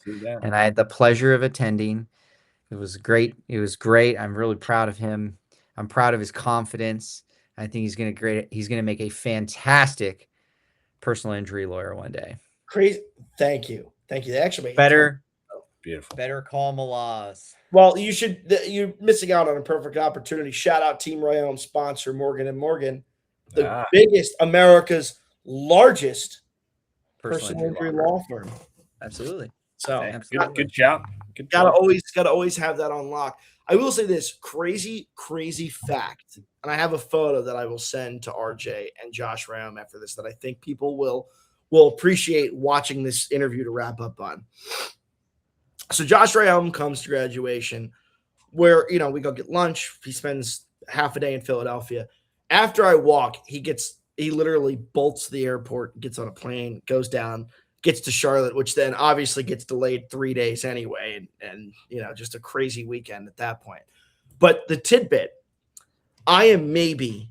And I had the pleasure of attending. It was great. I'm really proud of him. I'm proud of his confidence. I think he's going to make a fantastic personal injury lawyer one day.
Crazy. Thank you. They actually make
beautiful.
Better call Mallozzi.
Well, you're missing out on a perfect opportunity. Shout out Team Reaume sponsor Morgan & Morgan, the biggest, America's largest personal injury law firm.
Absolutely.
So
good job.
Gotta always have that on lock. I will say this crazy fact, and I have a photo that I will send to RJ and Josh Reaume after this that I think people will appreciate watching this interview to wrap up on. So Josh Reaume comes to graduation where, we go get lunch. He spends half a day in Philadelphia. After I walk, he literally bolts to the airport, gets on a plane, goes down, gets to Charlotte, which then obviously gets delayed 3 days anyway. And just a crazy weekend at that point. But the tidbit, I am maybe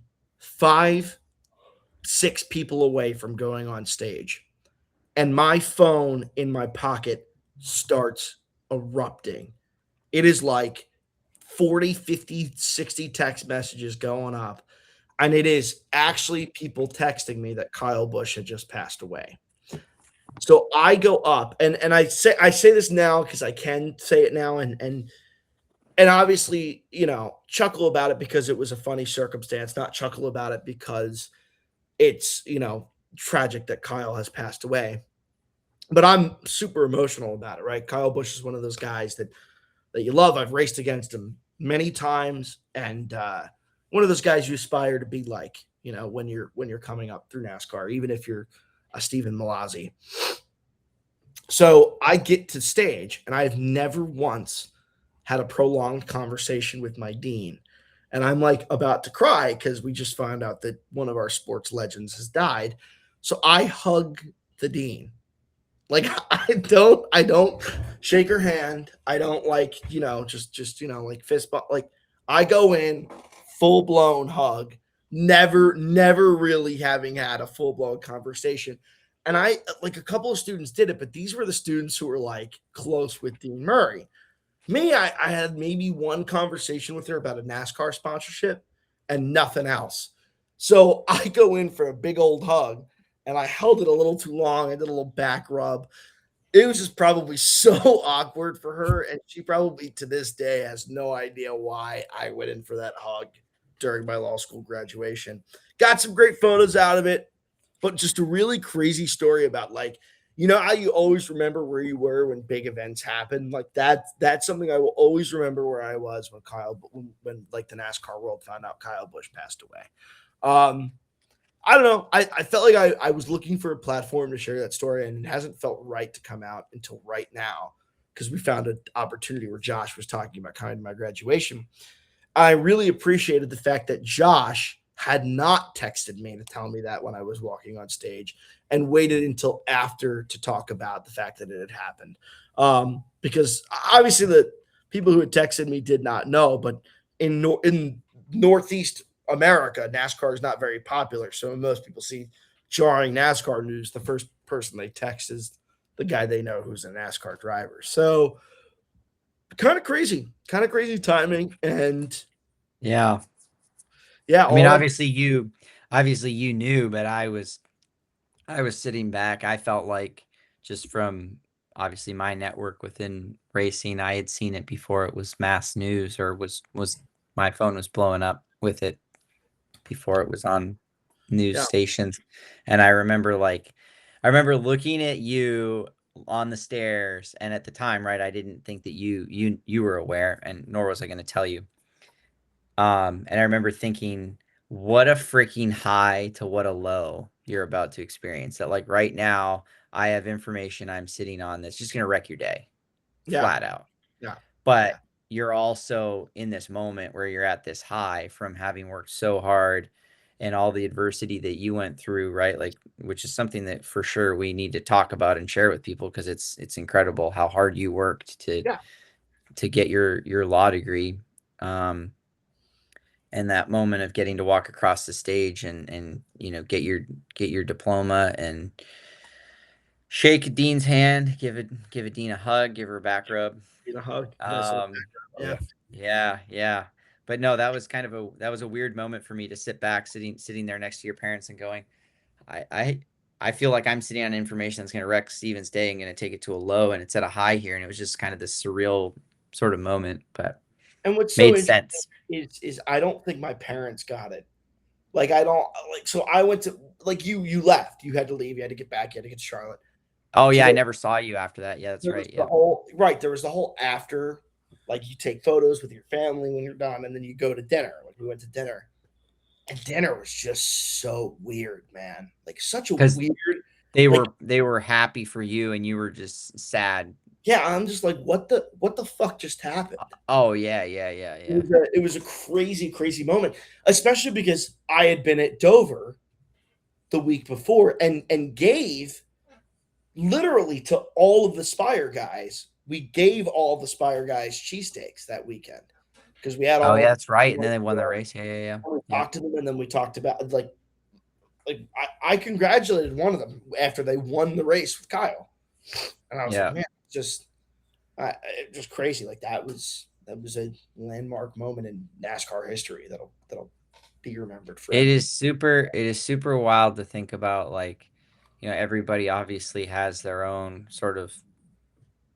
5-6 people away from going on stage. And my phone in my pocket starts erupting. It is like 40, 50, 60 text messages going up. And it is actually people texting me that Kyle Busch had just passed away. So I go up and I say this now because I can say it now and obviously, chuckle about it because it was a funny circumstance, not chuckle about it because it's, tragic that Kyle has passed away. But I'm super emotional about it, right? Kyle Busch is one of those guys that you love. I've raced against him many times, and one of those guys you aspire to be like, when you're coming up through NASCAR, even if you're a Stephen Mallozzi. So I get to stage, and I've never once had a prolonged conversation with my dean, and I'm like about to cry because we just found out that one of our sports legends has died. So I hug the dean. Like I don't shake her hand. I don't just like fist bump. Like I go in full blown hug, never really having had a full blown conversation. And I like a couple of students did it, but these were the students who were like close with Dean Murray. Me, I had maybe one conversation with her about a NASCAR sponsorship and nothing else. So I go in for a big old hug. And I held it a little too long. I did a little back rub. It was just probably so awkward for her. And she probably to this day has no idea why I went in for that hug during my law school graduation. Got some great photos out of it, but just a really crazy story about like, you know how you always remember where you were when big events happen? Like that's something I will always remember where I was when like the NASCAR world found out Kyle Busch passed away. I don't know. I felt like I was looking for a platform to share that story, and it hasn't felt right to come out until right now because we found an opportunity where Josh was talking about kind of my graduation. I really appreciated the fact that Josh had not texted me to tell me that when I was walking on stage and waited until after to talk about the fact that it had happened. Because obviously the people who had texted me did not know, but in Northeast America, NASCAR is not very popular. So when most people see jarring NASCAR news, the first person they text is the guy they know who's a NASCAR driver. So kind of crazy timing. And
Yeah. I mean, obviously you knew, but I was sitting back. I felt like just from obviously my network within racing, I had seen it before it was mass news or was my phone was blowing up with it before it was on news stations. And I remember looking at you on the stairs, and at the time, right, I didn't think that you were aware, and nor was I going to tell you. And I remember thinking, what a freaking high to what a low you're about to experience. That like right now, I have information I'm sitting on that's just going to wreck your day, flat out.
Yeah.
But you're also in this moment where you're at this high from having worked so hard and all the adversity that you went through, right? Like, which is something that for sure we need to talk about and share with people because it's incredible how hard you worked to get your law degree. And that moment of getting to walk across the stage and you know get your diploma and shake Dean's hand, give a Dean a hug, give her a back rub.
A hug.
Yeah. But no, that was a weird moment for me to sit back, sitting there next to your parents and going, I feel like I'm sitting on information that's going to wreck Steven's day and going to take it to a low, and it's at a high here, and it was just kind of this surreal sort of moment, but
and what's
made
so
sense.
Is I don't think my parents got it. Like I don't like. So I went to like you left. You had to leave. You had to get back. You had to get to Charlotte.
Oh yeah, I never saw you after that. Yeah, that's right. Yeah.
There was the whole after, like you take photos with your family when you're done, and then you go to dinner. Like we went to dinner, and dinner was just so weird, man. Like such a weird.
They were happy for you, and you were just sad.
Yeah, I'm just like, what the fuck just happened?
Oh yeah.
It was a crazy moment, especially because I had been at Dover the week before and gave literally to all of the Spire guys. We gave all the Spire guys cheesesteaks that weekend because we had all.
Oh yeah, that's right. And then they won the race. Yeah.
We talked to them, and then we talked about like I congratulated one of them after they won the race with Kyle, and I was like, man, just crazy. Like that was a landmark moment in NASCAR history that'll be remembered forever.
It is super wild to think about. Like, you know, everybody obviously has their own sort of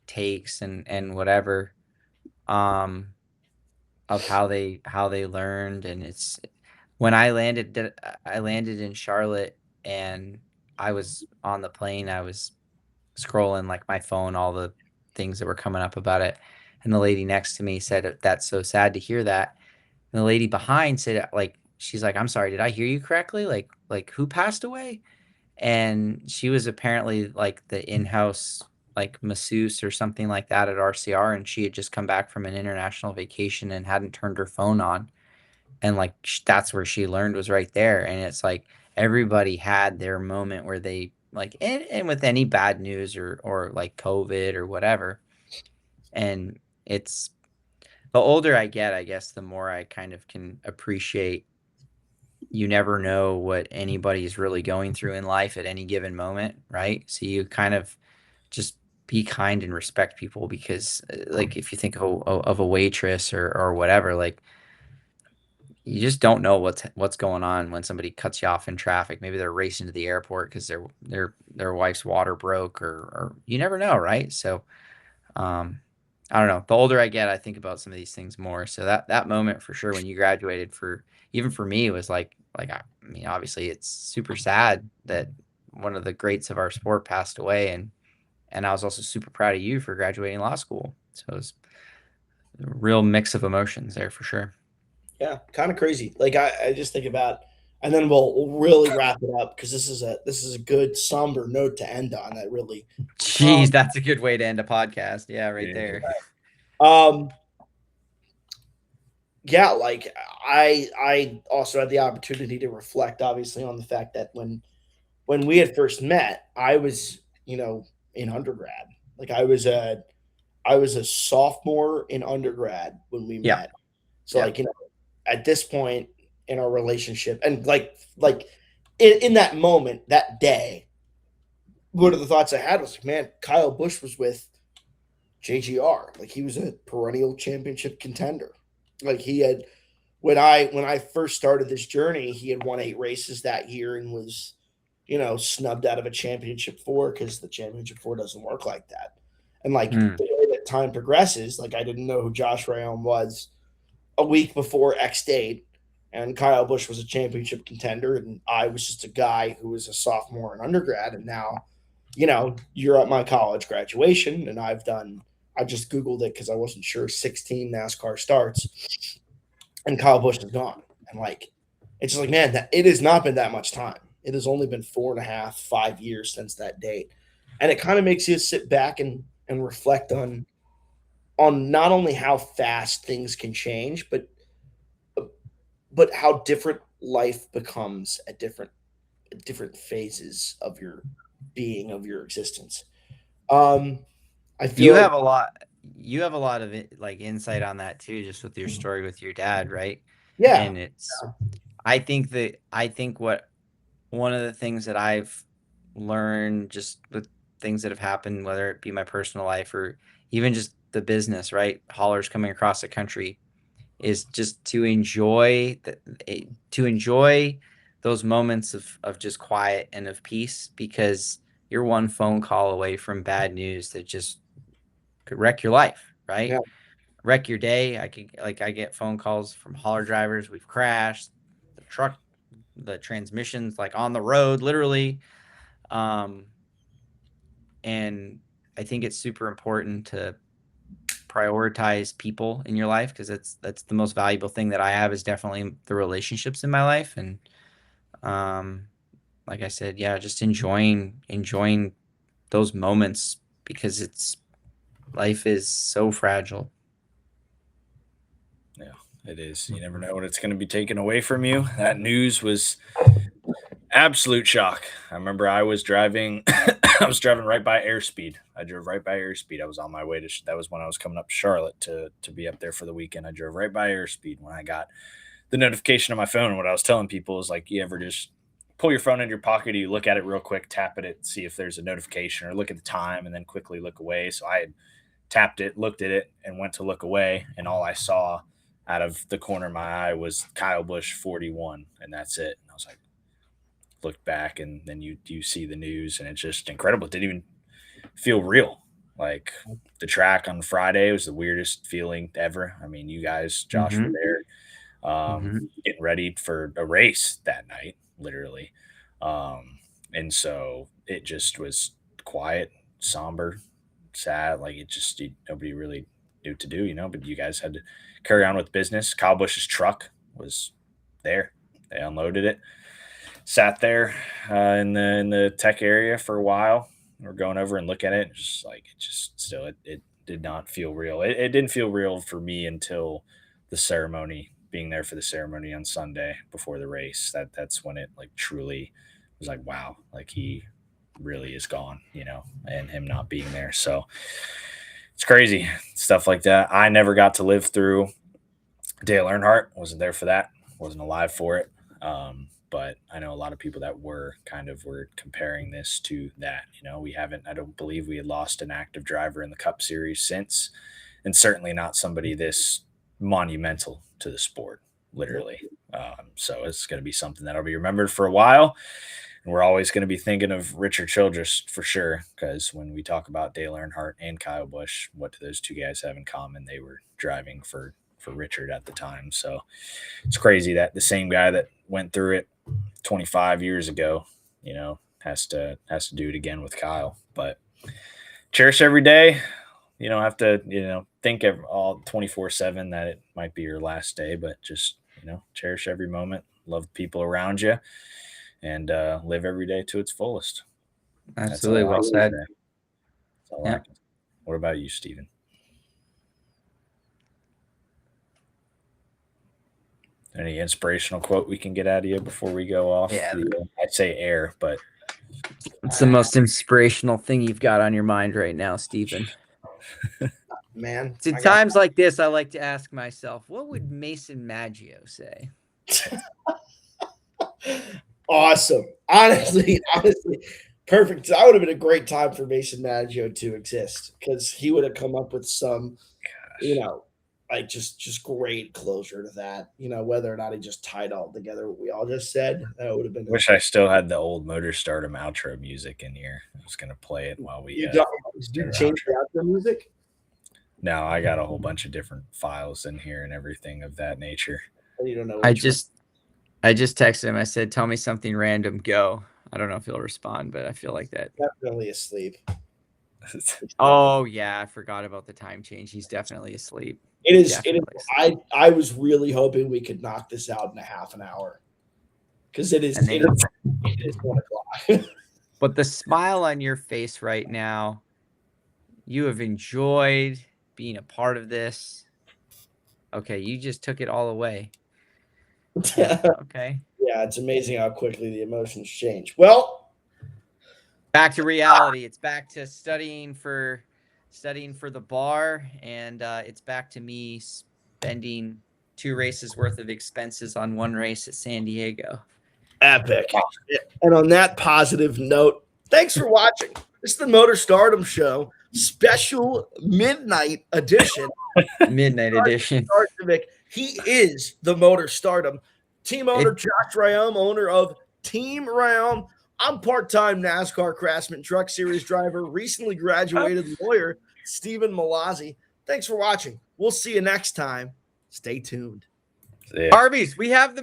takes and whatever of how they learned. And it's when I landed in Charlotte and I was on the plane, I was scrolling like my phone, all the things that were coming up about it, and the lady next to me said, "That's so sad to hear that." And the lady behind said, like, she's like, "I'm sorry, did I hear you correctly? Like who passed away?" And she was apparently like the in-house like masseuse or something like that at RCR, and she had just come back from an international vacation and hadn't turned her phone on, and like that's where she learned was right there. And it's like everybody had their moment where they like, and with any bad news or like COVID or whatever, and it's the older I get, I guess the more I kind of can appreciate you never know what anybody's really going through in life at any given moment, right? So you kind of just be kind and respect people because like if you think of a waitress or whatever, like you just don't know what's going on when somebody cuts you off in traffic. Maybe they're racing to the airport because their wife's water broke or you never know, right? So I don't know. The older I get, I think about some of these things more. So that moment for sure when you graduated, even for me, was like I mean, obviously it's super sad that one of the greats of our sport passed away, and I was also super proud of you for graduating law school. So it was a real mix of emotions there for sure.
Yeah, kind of crazy. Like I just think about, and then we'll really wrap it up because this is a good somber note to end on. That really,
Jeez, that's a good way to end a podcast. Yeah, right there.
um, yeah, like I also had the opportunity to reflect, obviously, on the fact that when we had first met, I was in undergrad. Like I was a sophomore in undergrad when we
Yeah.
met. So like at this point in our relationship, and like in that moment, that day, one of the thoughts I had was like, man, Kyle Busch was with JGR. Like he was a perennial championship contender. Like he had when I first started this journey, he had won 8 races that year and was, snubbed out of a championship 4 because the championship 4 doesn't work like that. And like the way that time progresses, like I didn't know who Josh Reaume was a week before X date, and Kyle Busch was a championship contender, and I was just a guy who was a sophomore in undergrad, and now, you're at my college graduation, and I just Googled it because I wasn't sure, 16 NASCAR starts, and Kyle Busch is gone. And like, it's just like, man, that it has not been that much time. It has only been 4.5, 5 years since that date. And it kind of makes you sit back and reflect on not only how fast things can change, but how different life becomes at different phases of your being, of your existence. I feel
You
like
have a lot. You have a lot of like insight on that too, just with your story with your dad, right?
yeah,
And I think what one of the things that I've learned just with things that have happened, whether it be my personal life or even just the business, right? Haulers coming across the country, is just to enjoy those moments of just quiet and of peace, because you're one phone call away from bad news that just could wreck your life,
yeah,
right? Wreck your day. I get phone calls from hauler drivers. We've crashed the truck, the transmissions like on the road, literally. Um, and I think it's super important to prioritize people in your life, because that's the most valuable thing that I have, is definitely the relationships in my life. And um, like I said, yeah, just enjoying those moments, because life is so fragile.
Yeah, it is. You never know when it's going to be taken away from you. That news was absolute shock. I remember I was driving, I was driving right by airspeed. I drove right by airspeed. I was on my way to, that was when I was coming up to Charlotte to be up there for the weekend. I drove right by airspeed when I got the notification on my phone. And what I was telling people is like, you ever just pull your phone in your pocket, you look at it real quick, tap it, see if there's a notification, or look at the time and then quickly look away. So I had tapped it, looked at it, and went to look away. And all I saw out of the corner of my eye was Kyle Busch 41. And that's it. And I was like, looked back, and then you see the news, and it's just incredible. It didn't even feel real. Like the track on Friday was the weirdest feeling ever. I mean, you guys, Josh, were there getting ready for a race that night, literally. And so it just was quiet, somber, sad. Like nobody really knew what to do, but you guys had to carry on with business. Kyle Busch's truck was there. They unloaded it, sat there in the tech area for a while. We're going over and look at it. Just like it did not feel real. It didn't feel real for me until the ceremony, being there for the ceremony on Sunday before the race. That's when it like truly was like, wow, like he really is gone, and him not being there. So it's crazy stuff like that. I never got to live through Dale Earnhardt. Wasn't there for that. Wasn't alive for it. But I know a lot of people that were comparing this to that. I don't believe we had lost an active driver in the Cup Series since, and certainly not somebody this monumental to the sport, literally. So it's going to be something that'll be remembered for a while. we're always going to be thinking of Richard Childress for sure, because when we talk about Dale Earnhardt and Kyle Busch, what do those two guys have in common? They were driving for Richard at the time. So it's crazy that the same guy that went through it 25 years ago, has to do it again with Kyle. But cherish every day. You don't have to, think all 24/7 that it might be your last day, but just, cherish every moment, love the people around you, and live every day to its fullest.
Absolutely. Well said.
Yeah. What about you, Stephen? Any inspirational quote we can get out of you before we go off?
Yeah.
I'd say air, but
it's the most inspirational thing you've got on your mind right now, Stephen.
Man,
it's in times like this, I like to ask myself, what would Mason Maggio say?
Awesome. Honestly, perfect. That would have been a great time for Mason Maggio to exist, because he would have come up with some, like just great closure to that. Whether or not he just tied all together what we all just said, that would have been.
Wish I still had the old Motor Stardom outro music in here. I was gonna play it while we.
Did you change the outro music?
No, I got a whole bunch of different files in here and everything of that nature.
You don't know.
I just texted him. I said, "Tell me something random. Go." I don't know if he'll respond, but I feel like that.
Definitely asleep.
Oh yeah, I forgot about the time change. He's definitely asleep.
It is. I was really hoping we could knock this out in a half an hour, because it is 1 o'clock.
But the smile on your face right now, you have enjoyed being a part of this. Okay, you just took it all away. Okay.
Yeah, it's amazing how quickly the emotions change. Well,
back to reality. It's back to studying for the bar, and it's back to me spending 2 races worth of expenses on 1 race at San Diego.
Epic. And on that positive note, thanks for watching. This is the Motor Stardom Show, special midnight edition.
Midnight edition.
Starcevic. He is the Motor Stardom team owner, Josh Reaume, owner of Team Reaume. I'm part-time NASCAR Craftsman Truck Series driver, recently graduated lawyer, Stephen Mallozzi. Thanks for watching. We'll see you next time. Stay tuned.
Arby's, we have the